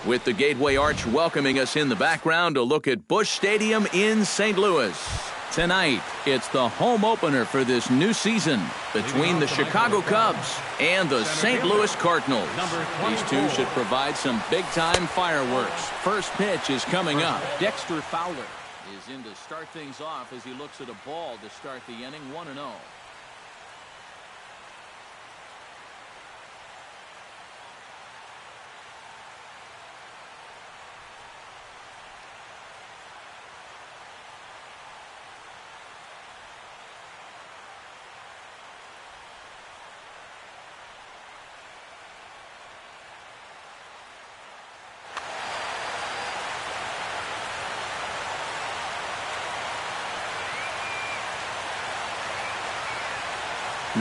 with the Gateway Arch welcoming us in the background to look at Busch Stadium in St. Louis. Tonight, it's the home opener for this new season between the Chicago Cubs and the St. Louis Cardinals. These two should provide some big-time fireworks. First pitch is coming up. Dexter Fowler is in to start things off as he looks at a ball to start the inning, 1-0.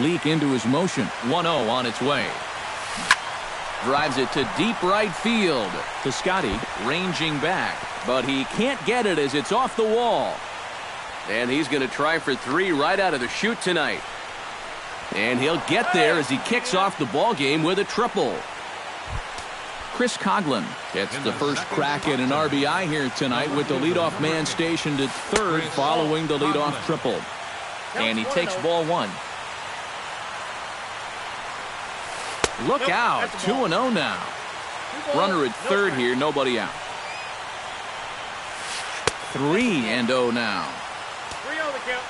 Leak into his motion. 1-0 on its way. Drives it to deep right field. Piscotty ranging back, but he can't get it as it's off the wall. And he's going to try for 3 right out of the chute tonight. And he'll get there as he kicks off the ball game with a triple. Chris Coughlin gets the first crack at an RBI here tonight with the leadoff man stationed at third following the leadoff triple. And he takes ball 1. Look out, 2-0 now. Runner at third here, nobody out. 3-0 now. 3-0 the count.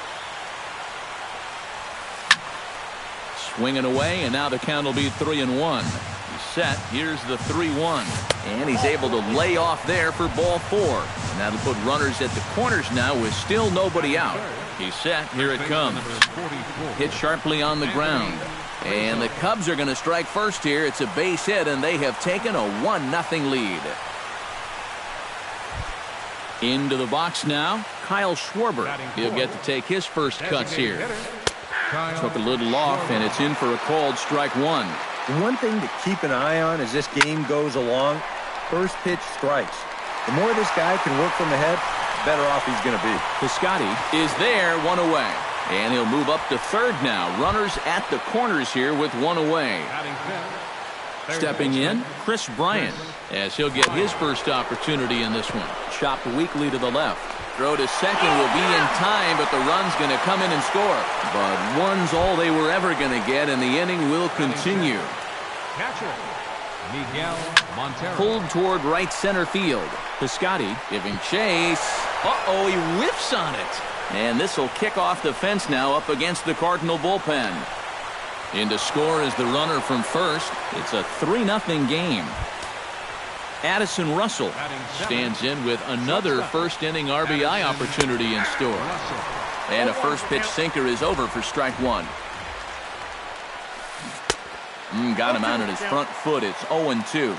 Swinging away, and now the count will be 3-1. He's set, here's the 3-1. And he's able to lay off there for ball 4. And that'll put runners at the corners now with still nobody out. He's set, here it comes. Hit sharply on the ground. And the Cubs are going to strike first here. It's a base hit, and they have taken a 1-0 lead. Into the box now, Kyle Schwarber. He'll get to take his first cuts here. Took a little off, and it's in for a called strike 1. One thing to keep an eye on as this game goes along, first pitch strikes. The more this guy can work from the head, the better off he's going to be. Piscotty is there, 1 away. And he'll move up to third now. Runners at the corners here with 1 away. Stepping in, Chris Bryant, as he'll get his first opportunity in this one. Chopped weakly to the left. Throw to second will be in time, but the run's going to come in and score. But one's all they were ever going to get, and the inning will continue. Catcher, Miguel Montero. Pulled toward right center field. Piscotty giving chase. Uh-oh, he whiffs on it. And this will kick off the fence now up against the Cardinal bullpen. In to score is the runner from first. It's a 3-0 game. Addison Russell stands in with another first-inning RBI opportunity in store. And a first-pitch sinker is over for strike 1. Got him out on his front foot. It's 0-2.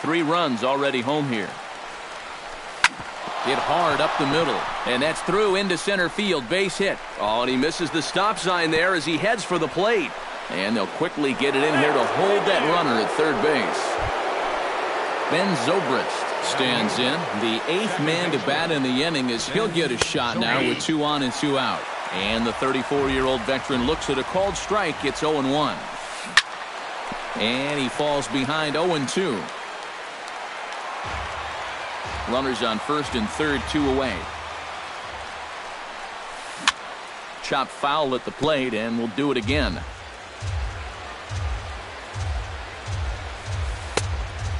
3 runs already home here. Hit hard up the middle, and that's through into center field, base hit. Oh, and he misses the stop sign there as he heads for the plate. And they'll quickly get it in here to hold that runner at third base. Ben Zobrist stands in, the 8th man to bat in the inning as he'll get a shot now with 2 on and 2 out. And the 34-year-old veteran looks at a called strike. It's 0-1. And he falls behind 0-2. Runners on first and third, 2 away. Chopped foul at the plate, and we'll do it again.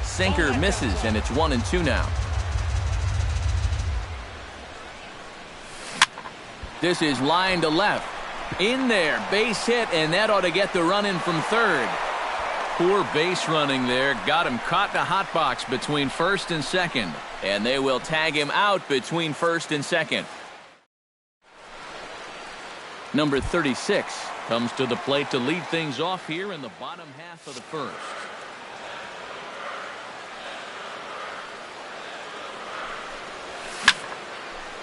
Sinker misses, and it's 1-2 now. This is line to left. In there, base hit, and that ought to get the run in from third. Poor base running there. Got him caught in a hot box between first and second. And they will tag him out between first and second. Number 36 comes to the plate to lead things off here in the bottom half of the first.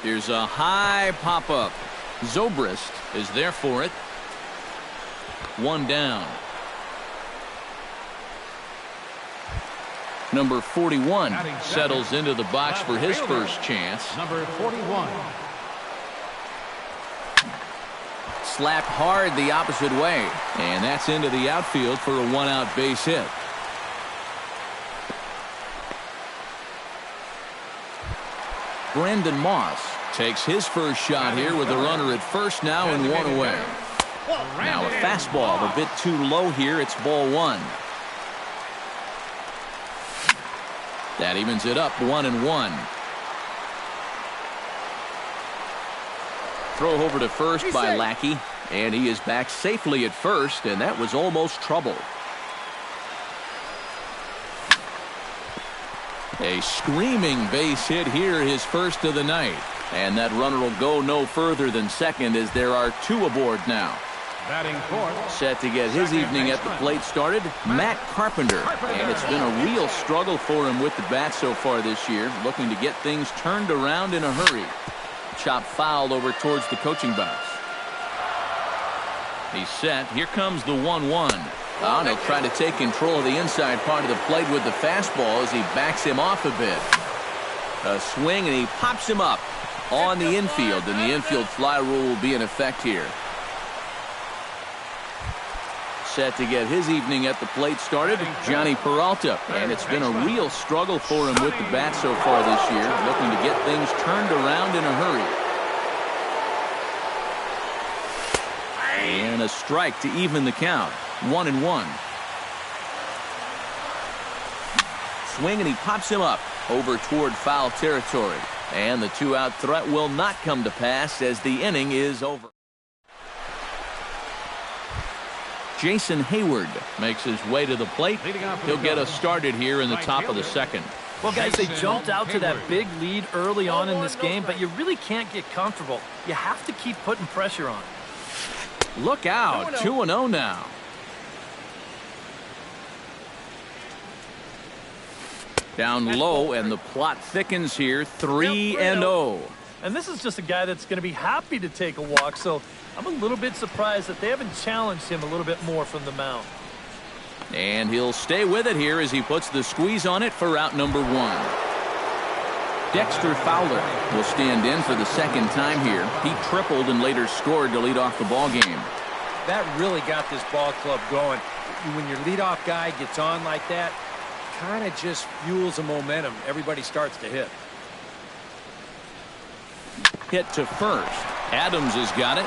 Here's a high pop-up. Zobrist is there for it. 1 down. Number 41 settles into the box for his first chance. Number 41. Slapped hard the opposite way. And that's into the outfield for a 1-out base hit. Brandon Moss takes his first shot here with the runner at first now and one away. Now a fastball a bit too low here. It's ball one. That evens it up 1-1. Throw over to first by Lackey, and he is back safely at first, and that was almost trouble. A screaming base hit here, his first of the night. And that runner will go no further than second as there are two aboard now. Batting fourth. Set to get his evening at the plate started, Matt Carpenter. And it's been a real struggle for him with the bat so far this year, looking to get things turned around in a hurry. Chop foul over towards the coaching box. He's set. Here comes the 1-1. And he'll try to take control of the inside part of the plate with the fastball as he backs him off a bit. A swing, and he pops him up on the infield, and the infield fly rule will be in effect here. Set to get his evening at the plate started, Johnny Peralta. And it's been a real struggle for him with the bat so far this year, looking to get things turned around in a hurry. And a strike to even the count. 1-1. Swing, and he pops him up over toward foul territory. And the two-out threat will not come to pass as the inning is over. Jason Hayward makes his way to the plate. He'll get us started here in the top of the second. Well, guys, they jumped out to that big lead early on in this game, but you really can't get comfortable. You have to keep putting pressure on. Look out, 2-0 now. Down low, and the plot thickens here, 3-0. And this is just a guy that's going to be happy to take a walk, so I'm a little bit surprised that they haven't challenged him a little bit more from the mound. And he'll stay with it here as he puts the squeeze on it for out number one. Dexter Fowler will stand in for the second time here. He tripled and later scored to lead off the ball game. That really got this ball club going. When your leadoff guy gets on like that, kind of just fuels the momentum. Everybody starts to hit. Hit to first. Adams has got it.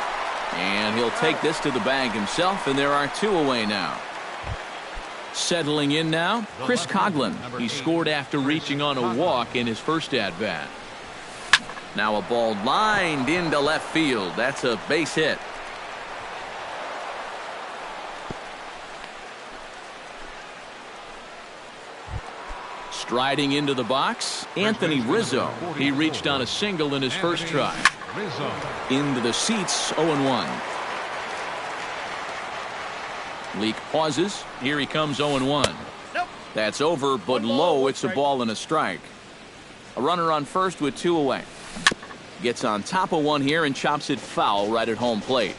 And he'll take this to the bag himself, and there are two away now. Settling in now, Chris Coughlin. He scored after reaching on a walk in his first at-bat. Now a ball lined into left field. That's a base hit. Striding into the box, Anthony Rizzo. He reached on a single in his first try. Into the seats, 0-1. Leak pauses. Here he comes, 0-1. That's over, but low. It's a ball and a strike. A runner on first with two away. Gets on top of one here and chops it foul right at home plate.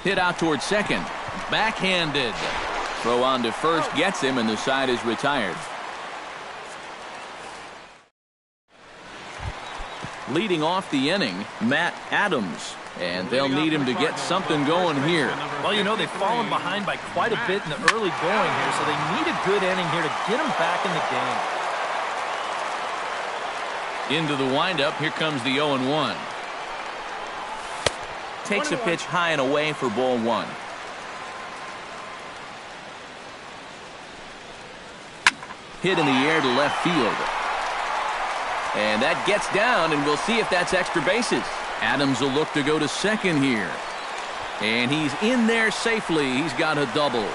Hit out towards second. Backhanded. Throw on to first gets him, and the side is retired. Leading off the inning, Matt Adams. And they'll need him to get something going here. Well, you know, they've fallen behind by quite a bit in the early going here, so they need a good inning here to get them back in the game. Into the windup, here comes the 0-1. Takes a pitch high and away for ball one. Hit in the air to left field. And that gets down, and we'll see if that's extra bases. Adams will look to go to second here. And he's in there safely. He's got a double.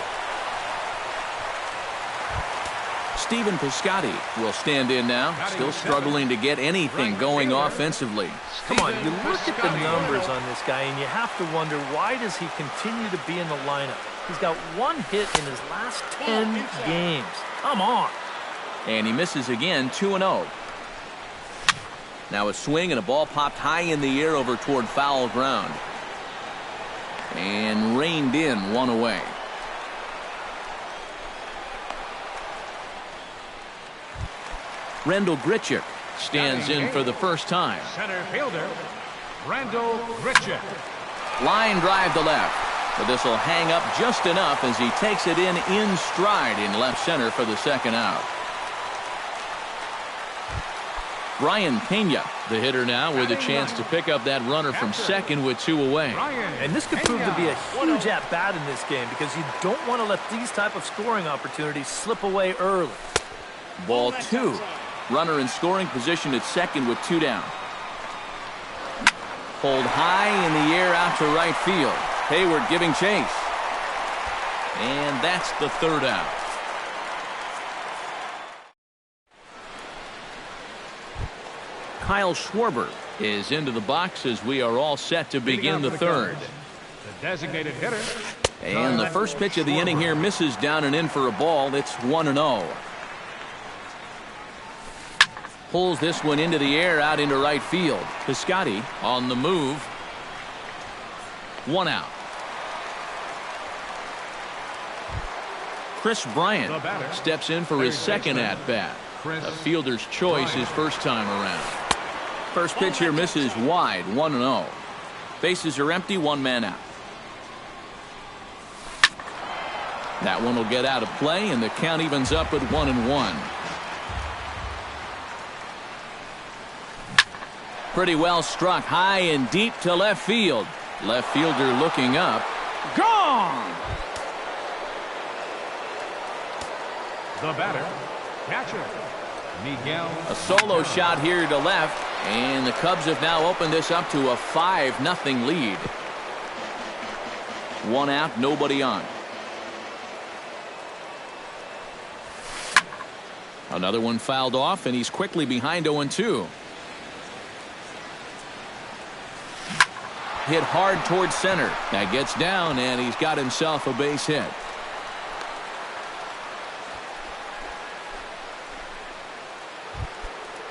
Stephen Piscotty will stand in now, still struggling to get anything going offensively. Come on, you look at the numbers on this guy, and you have to wonder, why does he continue to be in the lineup? He's got one hit in his last 10 games. Come on. And he misses again, 2-0. Now a swing, and a ball popped high in the air over toward foul ground. And reined in, one away. Rendell Grichuk stands in for the first time. Center fielder, Rendell Grichuk. Line drive to left. But this will hang up just enough as he takes it in stride in left center for the second out. Brian Pena, the hitter now, with a chance to pick up that runner from second with 2 away. And this could prove to be a huge at-bat in this game because you don't want to let these type of scoring opportunities slip away early. Ball 2. Runner in scoring position at second with 2 down. Pulled high in the air out to right field. Hayward giving chase. And that's the 3rd out. Kyle Schwarber is into the box as we are all set to begin the 3rd. The designated hitter. And the first pitch of the inning here misses down and in for a ball. It's 1-0. Pulls this one into the air out into right field. Piscotty on the move. 1 out. Chris Bryant steps in for his second at-bat. A fielder's choice his first time around. First pitch here misses wide, 1-0. Bases are empty, 1 man out. That one will get out of play, and the count evens up at 1-1. Pretty well struck high and deep to left field. Left fielder looking up. Gone! The batter, catcher, Miguel. A solo shot here to left, and the Cubs have now opened this up to a 5-0 lead. 1 out, nobody on. Another one fouled off, and he's quickly behind 0-2. Hit hard towards center. That gets down, and he's got himself a base hit.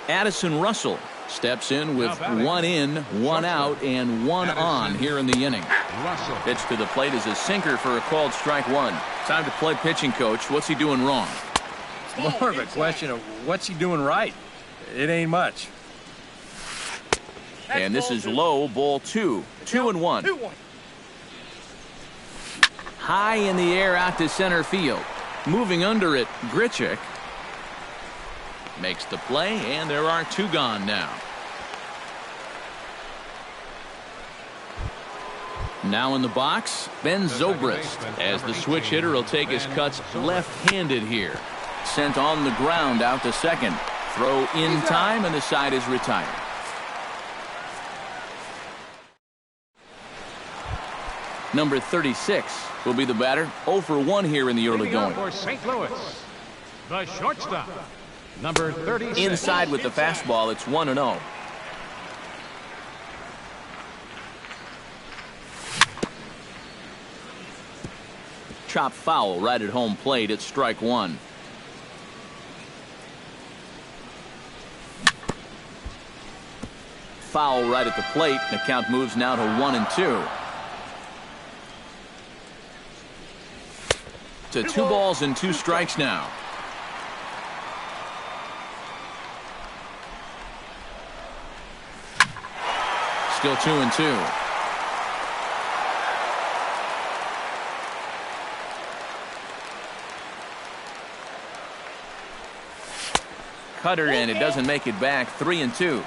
Addison Russell steps in with 1 in, 1 out, and 1 on here in the inning. Pitch to the plate is a sinker for a called strike 1. Time to play pitching coach. What's he doing wrong? It's more of a question of what's he doing right. It ain't much. And this is low, ball 2. 2-1. High in the air out to center field. Moving under it, Grichuk makes the play, and there are 2 gone now. Now in the box, Ben Zobrist, as the switch hitter will take his cuts left-handed here. Sent on the ground out to second. Throw in time, and the side is retired. Number 36 will be the batter. 0 for 1 here in the early going. For St. Louis, the shortstop, number 36. Inside with the fastball, it's 1-0. Chop foul right at home plate. It's strike 1. Foul right at the plate. The count moves now to 1-2. To 2 balls and 2 strikes now. Still 2-2. Cutter, and it doesn't make it back. 3-2.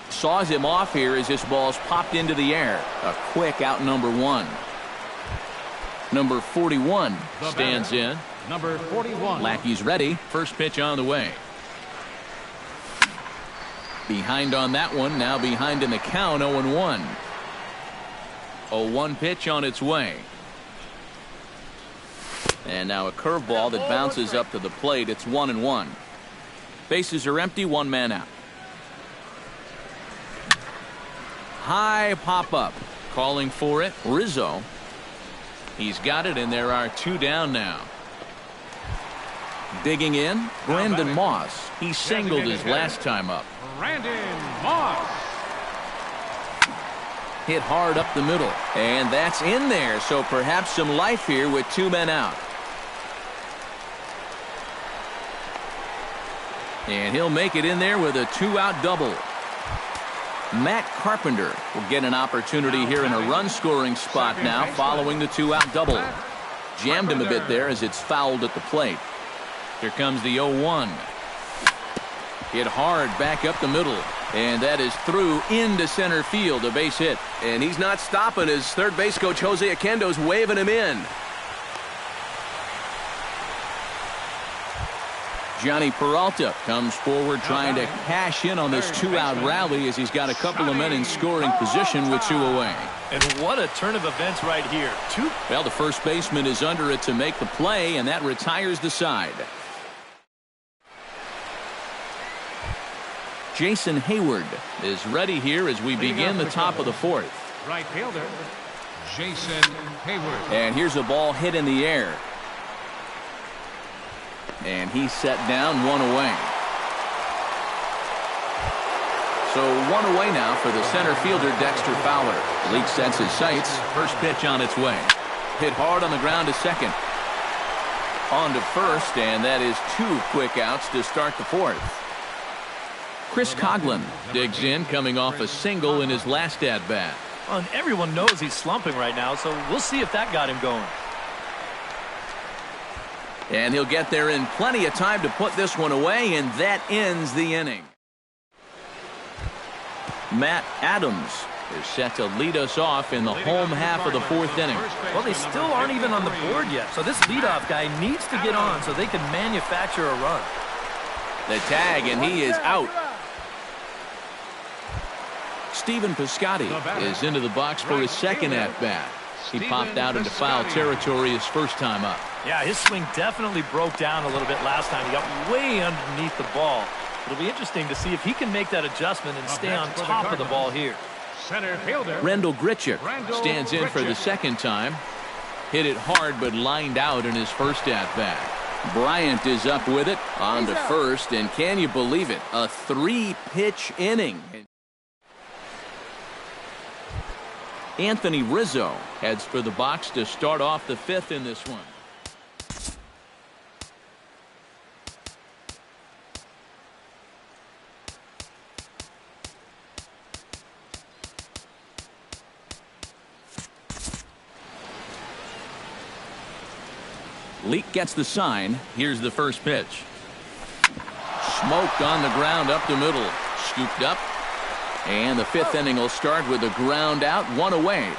Saws him off here as this ball's popped into the air. A quick out number 1. Number 41 stands in. Number 41. Lackey's ready. First pitch on the way. Behind on that one. Now behind in the count. 0-1. 0-1 pitch on its way. And now a curveball that bounces up to the plate. It's 1-1. Bases are empty. 1 man out. High pop-up. Calling for it, Rizzo. He's got it, and there are 2 down now. Digging in, Brandon Moss. He singled his last time up. Brandon Moss. Hit hard up the middle, and that's in there, so perhaps some life here with 2 men out. And he'll make it in there with a 2-out double. Matt Carpenter will get an opportunity here in a run-scoring spot now following the 2-out double. Jammed him a bit there as it's fouled at the plate. Here comes the 0-1. Hit hard back up the middle. And that is through into center field, a base hit. And he's not stopping as third base coach Jose Oquendo's waving him in. Johnny Peralta comes forward trying to cash in on this two-out rally as he's got a couple of men in scoring position with two away. And what a turn of events right here. Well, the first baseman is under it to make the play, and that retires the side. Jason Hayward is ready here as we begin the top of the fourth. Right fielder, Jason Hayward. And here's a ball hit in the air. And he's set down, one away. So one away now for the center fielder, Dexter Fowler. Leake sets his sights. First pitch on its way. Hit hard on the ground to second. On to first, and that is two quick outs to start the fourth. Chris Coghlan digs in, coming off a single in his last at-bat. And everyone knows he's slumping right now, so we'll see if that got him going. And he'll get there in plenty of time to put this one away, and that ends the inning. Matt Adams is set to lead us off in the home half of the fourth inning. Well, they still aren't even on the board yet, so this leadoff guy needs to get on so they can manufacture a run. The tag, and he is out. Steven Piscotty is into the box for his second at-bat. He popped out into foul territory his first time up. Yeah, his swing definitely broke down a little bit last time. He got way underneath the ball. It'll be interesting to see if he can make that adjustment and stay on top of the ball here. Center fielder, Rendell Grichuk stands in for the second time. Hit it hard but lined out in his first at-bat. Bryant is up with it on to first, and can you believe it? A three-pitch inning. Anthony Rizzo heads for the box to start off the fifth in this one. Leake gets the sign. Here's the first pitch. Smoked on the ground up the middle. Scooped up. And the fifth inning will start with a ground out, one away.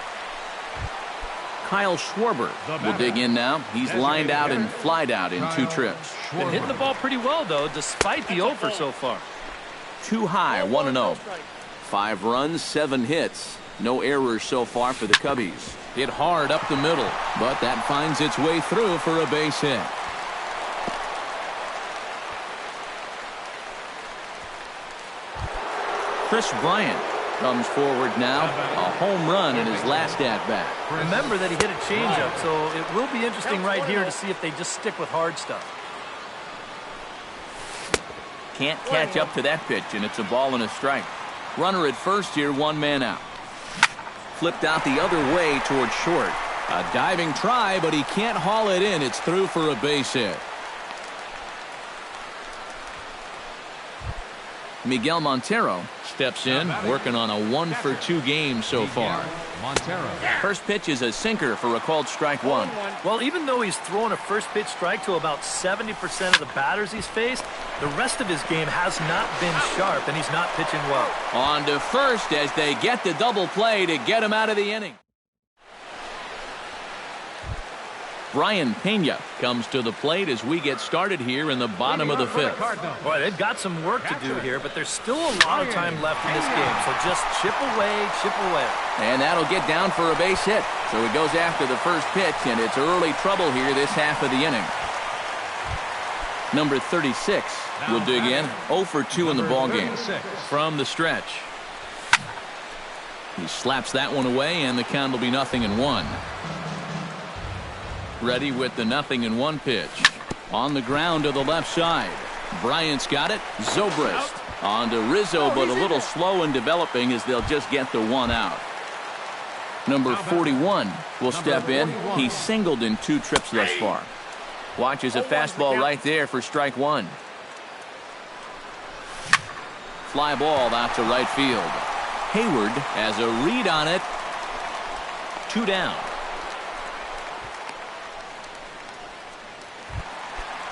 Kyle Schwarber will dig in now. He's lined out and flied out in two trips. Been hitting the ball pretty well, though, despite the offer so far. Too high, 1-0. 5 runs, 7 hits. No errors so far for the Cubbies. Hit hard up the middle, but that finds its way through for a base hit. Chris Bryant comes forward now. A home run in his last at-bat. Remember that he hit a changeup, so it will be interesting right here to see if they just stick with hard stuff. Can't catch up to that pitch, and it's a ball and a strike. Runner at first here, one man out. Flipped out the other way toward short. A diving try, but he can't haul it in. It's through for a base hit. Miguel Montero steps in, working on a 1-for-2 game so far. Montero. First pitch is a sinker for a called strike one. Well, even though he's thrown a first pitch strike to about 70% of the batters he's faced, the rest of his game has not been sharp, and he's not pitching well. On to first as they get the double play to get him out of the inning. Brian Pena comes to the plate as we get started here in the bottom of the fifth. Boy, they've got some work to do here, but there's still a lot of time left in this game, so just chip away, chip away. And that'll get down for a base hit. So he goes after the first pitch, and it's early trouble here this half of the inning. Number 36 will dig in. 0-for-2 in the ballgame from the stretch. He slaps that one away, and the count will be 0-1. Ready with the 0-1 pitch. On the ground to the left side. Bryant's got it. Zobrist on to Rizzo, but a little slow in developing as they'll just get the one out. Number 41 will step in. He's singled in 2 trips thus far. Watches a fastball right there for strike one. Fly ball out to right field. Hayward has a read on it. 2 down.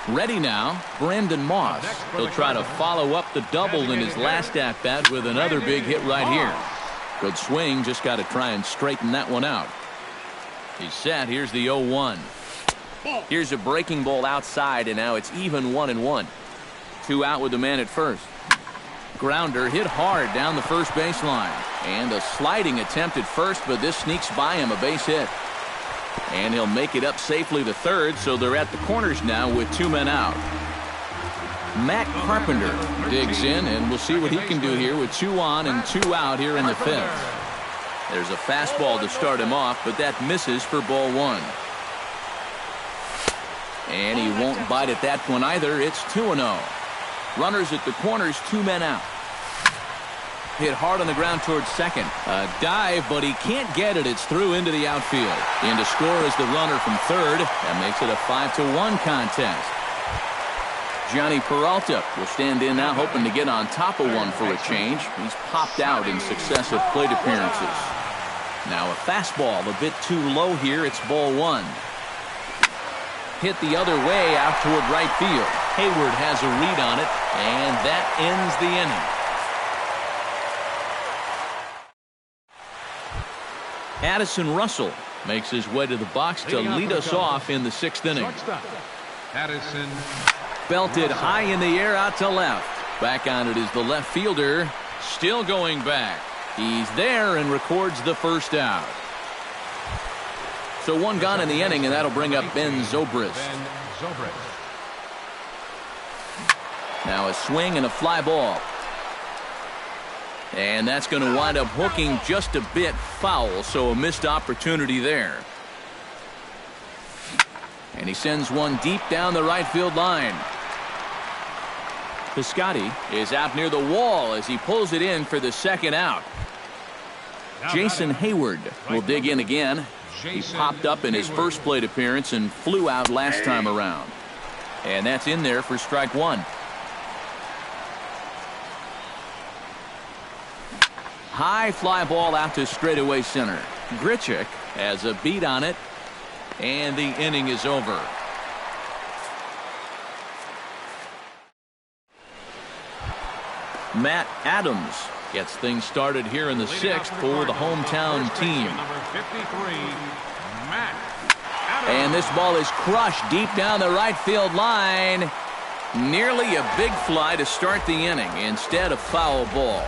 Ready now, Brandon Moss. He'll try to follow up the double in his last at-bat with another big hit right here. Good swing, just got to try and straighten that one out. He's set. Here's the 0-1. Here's a breaking ball outside, and now it's even 1-1. 2 out with the man at first. Grounder hit hard down the first baseline. And a sliding attempt at first, but this sneaks by him, a base hit. And he'll make it up safely to third, so they're at the corners now with 2 men out. Matt Carpenter digs in, and we'll see what he can do here with 2 on and 2 out here in the 5th. There's a fastball to start him off, but that misses for ball 1. And he won't bite at that one either. It's 2-0. Runners at the corners, 2 men out. Hit hard on the ground towards second. A dive, but he can't get it. It's through into the outfield. In to score is the runner from third. That makes it a 5-1 contest. Johnny Peralta will stand in now, hoping to get on top of one for a change. He's popped out in successive plate appearances. Now a fastball a bit too low here. It's ball 1. Hit the other way out toward right field. Hayward has a read on it, and that ends the inning. Addison Russell makes his way to the box to lead us off in the 6th inning. Addison. Belted high in the air out to left. Back on it is the left fielder. Still going back. He's there and records the first out. So 1 gone in the inning, and that'll bring up Ben Zobrist. Now a swing and a fly ball. And that's going to wind up hooking just a bit foul, so a missed opportunity there. And he sends one deep down the right field line. Piscotty is out near the wall as he pulls it in for the 2nd out. Jason Hayward will dig in again. He popped up in his first plate appearance and flew out last time around. And that's in there for strike 1. High fly ball out to straightaway center. Grichuk has a beat on it, and the inning is over. Matt Adams gets things started here in the 6th for the hometown team. And this ball is crushed deep down the right field line. Nearly a big fly to start the inning. Instead, a foul ball.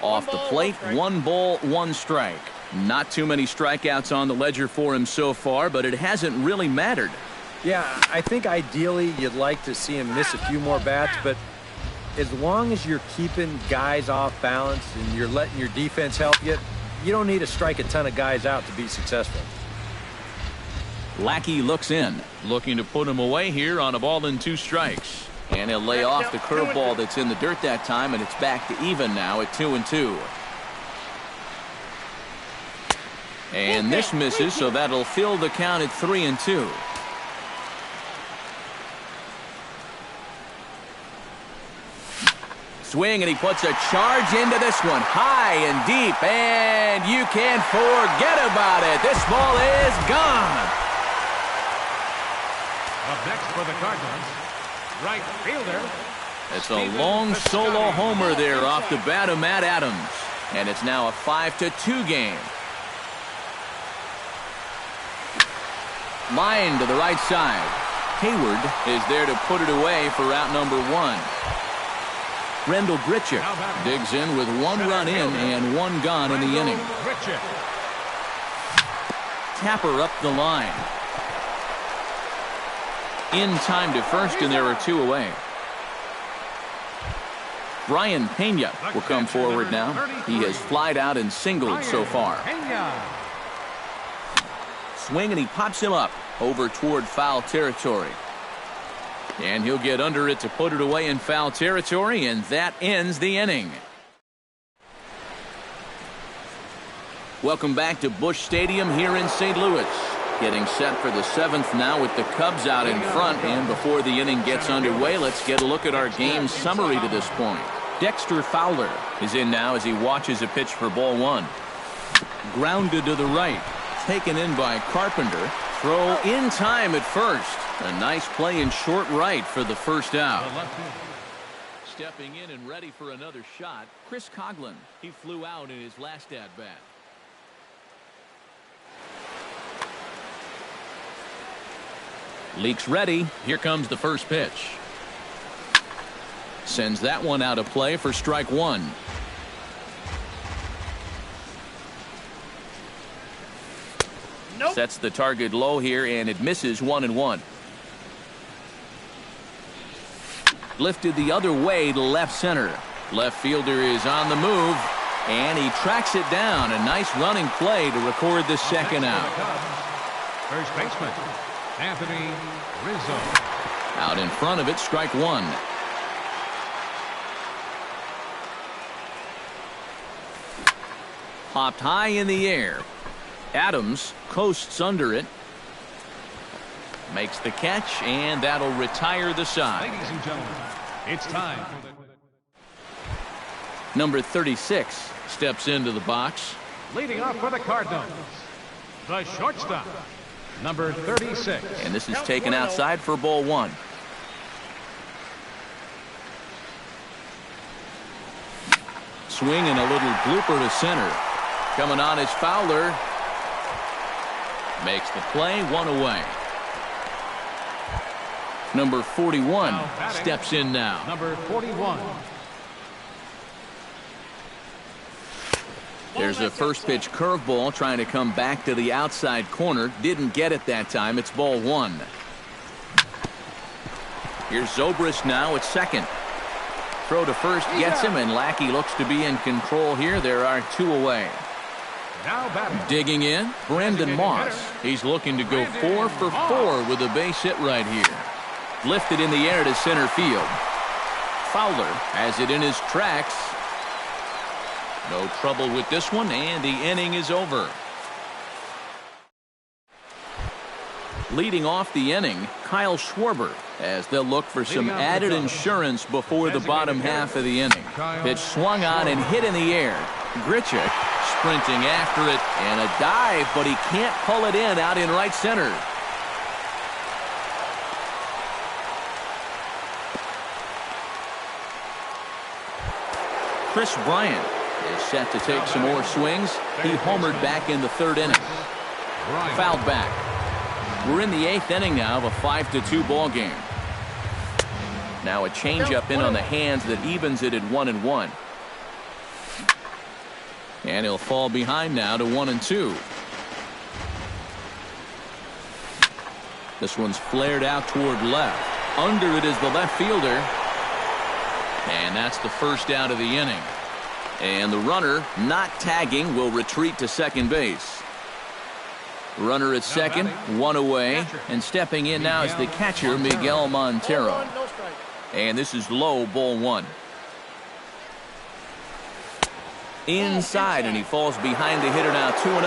Off the plate, 1 ball, 1 strike. Not too many strikeouts on the ledger for him so far, but it hasn't really mattered. Yeah, I think ideally you'd like to see him miss a few more bats, but as long as you're keeping guys off balance and you're letting your defense help you, you don't need to strike a ton of guys out to be successful. Lackey looks in, looking to put him away here on a ball and 2 strikes. And he'll lay off the curveball that's in the dirt that time, and it's back to even now at 2-2. And this misses, so that'll fill the count at 3-2. Swing, and he puts a charge into this one, high and deep, and you can't forget about it. This ball is gone. Up next for the Cardinals, right fielder. It's a long solo homer there off the bat of Matt Adams, and it's now a 5-2 game. Line to the right side. Hayward is there to put it away for out number 1. Rendell Grichuk digs in with 1 run in and 1 gone in the inning. Tapper up the line. In time to first, and there are 2 away. Brian Pena will come forward now. He has flied out and singled so far. Swing, and he pops him up over toward foul territory. And he'll get under it to put it away in foul territory, and that ends the inning. Welcome back to Busch Stadium here in St. Louis. Getting set for the 7th now with the Cubs out in front, and before the inning gets underway, let's get a look at our game summary to this point. Dexter Fowler is in now as he watches a pitch for ball 1. Grounded to the right, taken in by Carpenter. Throw in time at first. A nice play in short right for the first out. Stepping in and ready for another shot, Chris Coughlin. He flew out in his last at-bat. Leaks ready. Here comes the first pitch. Sends that one out of play for strike one. Nope. Sets the target low here, and it misses 1-1. Lifted the other way to left center. Left fielder is on the move, and he tracks it down. A nice running play to record the second out. First baseman, Anthony Rizzo. Out in front of it, strike one. Popped high in the air. Adams coasts under it. Makes the catch, and that'll retire the side. Ladies and gentlemen, it's time for the... Number 36 steps into the box. Leading off for the Cardinals, the shortstop, number 36. And this is taken outside for ball one. Swing and a little blooper to center. Coming on is Fowler. Makes the play, one away. Number 41 steps in now. Number 41. There's a first pitch curveball trying to come back to the outside corner. Didn't get it that time. It's ball one. Here's Zobrist now at second. Throw to first gets him, and Lackey looks to be in control here. There are two away. Now batting. Digging in, Brendan Moss. He's looking to go 4 for 4 with a base hit right here. Lifted in the air to center field. Fowler has it in his tracks. No trouble with this one, and the inning is over. Leading off the inning, Kyle Schwarber, as they'll look for some added insurance before the bottom half of the inning. Pitch swung on and hit in the air. Grichuk sprinting after it, and a dive, but he can't pull it in out in right center. Chris Bryant is set to take some more swings. He homered back in the third inning. Fouled back. We're in the eighth inning now of a 5-2 ball game. Now a changeup in on the hands that evens it at 1-1. And he'll fall behind now to 1-2. This one's flared out toward left. Under it is the left fielder. And that's the first out of the inning. And the runner, not tagging, will retreat to second base. Runner at second, one away. And stepping in now is the catcher, Miguel Montero. And this is low, ball one. Inside, and he falls behind the hitter now, 2-0.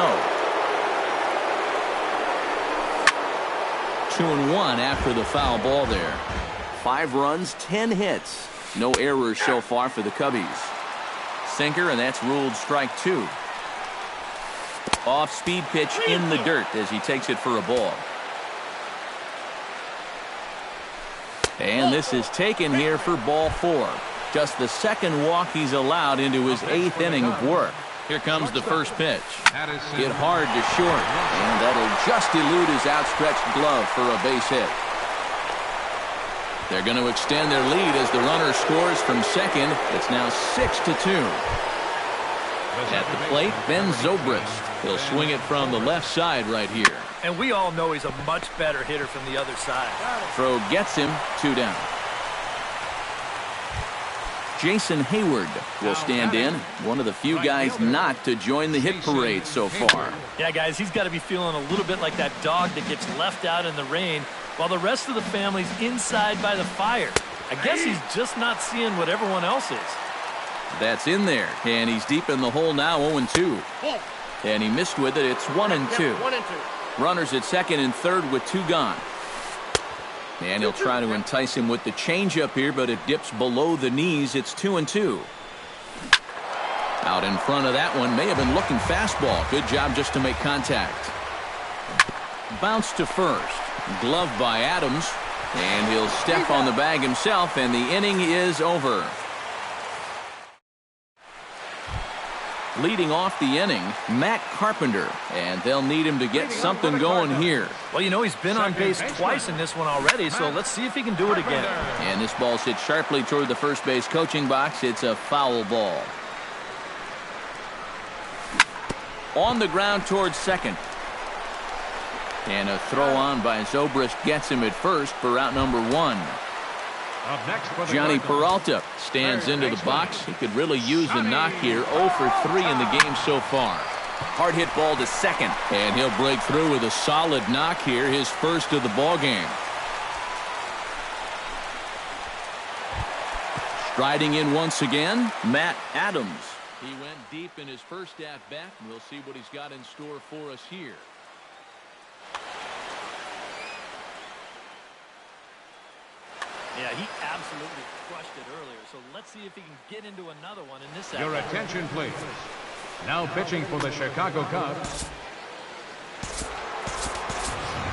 2-1 after the foul ball there. 5 runs, 10 hits. No errors so far for the Cubbies. Sinker, and that's ruled strike 2. Off-speed pitch in the dirt as he takes it for a ball. And this is taken here for ball 4. Just the second walk he's allowed into his 8th inning of work. Here comes the first pitch. Hit hard to short, and that'll just elude his outstretched glove for a base hit. They're going to extend their lead as the runner scores from second. It's now 6-2. At the plate, Ben Zobrist. He'll swing it from the left side right here. And we all know he's a much better hitter from the other side. Throw gets him, 2 down. Jason Hayward will stand in. One of the few guys not to join the hit parade so far. Yeah, guys, he's got to be feeling a little bit like that dog that gets left out in the rain while the rest of the family's inside by the fire. I guess he's just not seeing what everyone else is. That's in there, and he's deep in the hole now, 0-2. And he missed with it. It's 1-2. Runners at second and third with 2 gone. And he'll try to entice him with the changeup here, but it dips below the knees. It's 2-2. Out in front of that one, may have been looking fastball. Good job just to make contact. Bounce to first. Glove by Adams. And he'll step on the bag himself, and the inning is over. Leading off the inning, Matt Carpenter, and they'll need him to get something going here. Well, you know, he's been on base twice in this one already, so let's see if he can do it again. And this ball's hit sharply toward the first base coaching box. It's a foul ball. On the ground towards second. And a throw on by Zobrist gets him at first for out number 1. Johnny Peralta stands into the box. He could really use a knock here. 0 for 3 in the game so far. Hard hit ball to second. And he'll break through with a solid knock here, his first of the ball game. Striding in once again, Matt Adams. He went deep in his first at-bat, and we'll see what he's got in store for us here. Yeah, he absolutely crushed it earlier, so let's see if he can get into another one in this Your attention, please. Now pitching for the Chicago Cubs.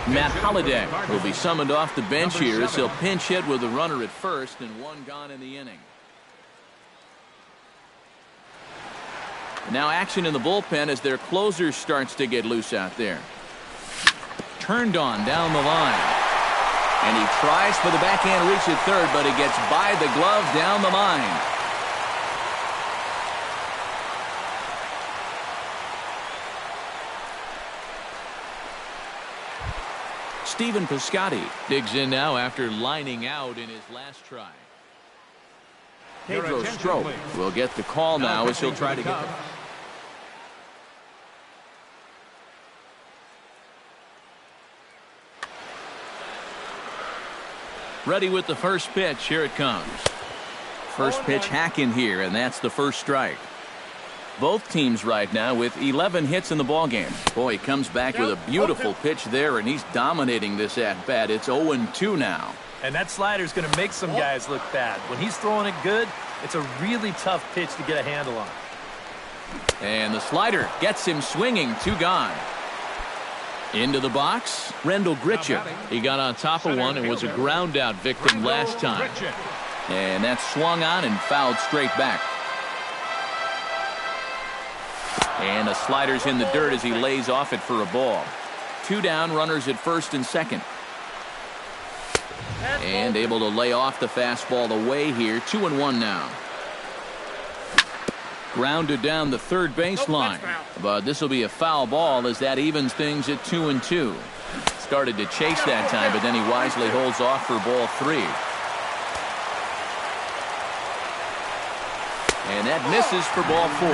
Matt Holliday will be summoned off the bench here as he'll pinch hit with a runner at first and 1 gone in the inning. Now action in the bullpen as their closer starts to get loose out there. Turned on down the line. And he tries for the backhand reach at third, but he gets by the glove down the line. Stephen Piscotty digs in now after lining out in his last try. Pedro Strop will get the call now as he'll try to get it. Ready with the first pitch. Here it comes. First pitch hack in here, and that's the first strike. Both teams right now with 11 hits in the ballgame. Boy, he comes back with a beautiful pitch there, and he's dominating this at-bat. It's 0-2 now. And that slider's going to make some guys look bad. When he's throwing it good, it's a really tough pitch to get a handle on. And the slider gets him swinging. 2 gone. Into the box, Rendell Grichuk. He got on top of one and was a ground out victim last time. And that swung on and fouled straight back. And the slider's in the dirt as he lays off it for a ball. 2 down, runners at first and second. And able to lay off the fastball away here. 2-1 now. Grounded down the third baseline. But this will be a foul ball as that evens things at 2-2. Started to chase that time, but then he wisely holds off for ball 3. And that misses for ball 4.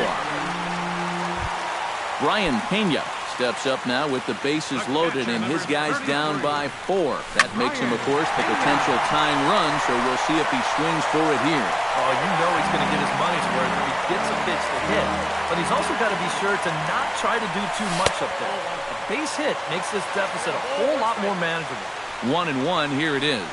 Brian Pena steps up now with the bases loaded and his guy's down by 4. That makes him, of course, the potential tying run, so we'll see if he swings for it here. Oh, you know he's going to get his money's worth if he gets a pitch to hit. But he's also got to be sure to not try to do too much up there. A base hit makes this deficit a whole lot more manageable. 1-1, here it is.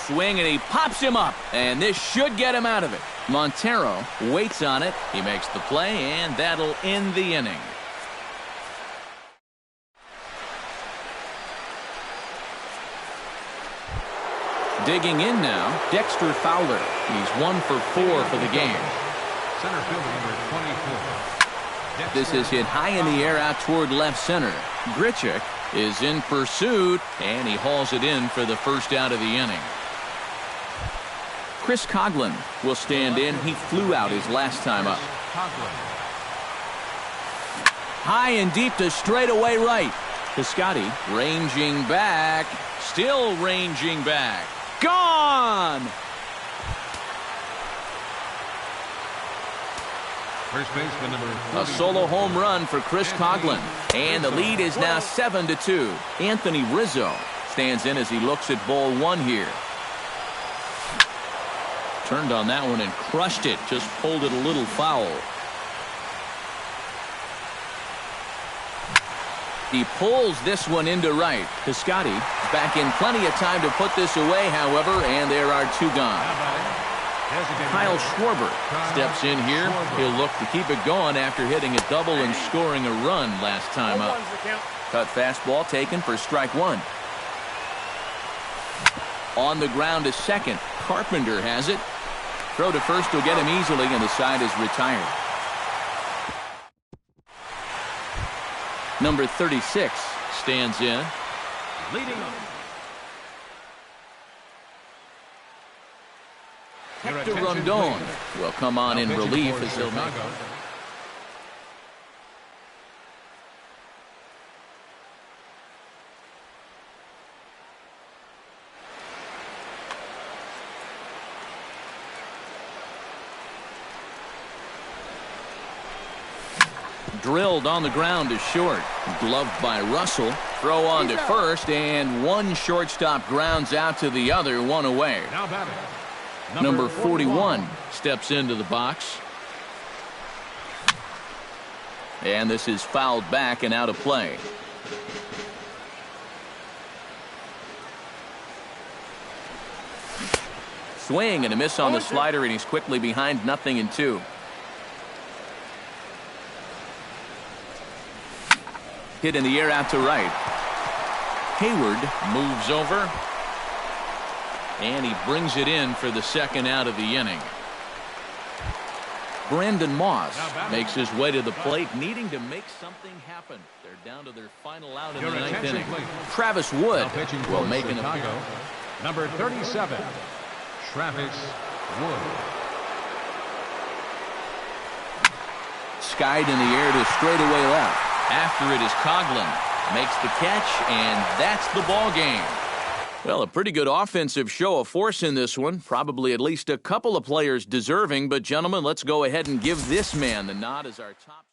Swing, and he pops him up, and this should get him out of it. Montero waits on it. He makes the play, and that'll end the inning. Digging in now, Dexter Fowler. He's 1 for 4 for the game. Center fielder number 24. This is hit high in the air out toward left center. Grichuk is in pursuit, and he hauls it in for the first out of the inning. Chris Coghlan will stand in. He flew out his last time up. High and deep to straightaway right. Piscotty ranging back. Still ranging back. Gone! First baseman number A solo home run for Chris Coghlan. And the lead is now 7-2. Anthony Rizzo stands in as he looks at ball 1 here. Turned on that one and crushed it. Just pulled it a little foul. He pulls this one into right. Piscotty back in plenty of time to put this away, however, and there are 2 gone. Kyle Schwarber steps in here. He'll look to keep it going after hitting a double and scoring a run last time up. Cut fastball taken for strike one. On the ground to second. Carpenter has it. Throw to first will get him easily, and the side is retired. Number 36 stands in. Leading off. Hector Rondon will come on in relief as he'll make. Drilled on the ground to short. Gloved by Russell. Throw on to first, and one shortstop grounds out to the other, one away. Now batting. Number 41 steps into the box. And this is fouled back and out of play. Swing and a miss on the slider, and he's quickly behind 0-2. Hit in the air out to right. Hayward moves over. And he brings it in for the second out of the inning. Brandon Moss makes his way to the plate, needing to make something happen. They're down to their final out in the ninth inning. Travis Wood will make an appearance. Number 37, Travis Wood. Skied in the air to straightaway left. After it is Coughlin. Makes the catch, and that's the ball game. Well, a pretty good offensive show of force in this one. Probably at least a couple of players deserving. But, gentlemen, let's go ahead and give this man the nod as our top.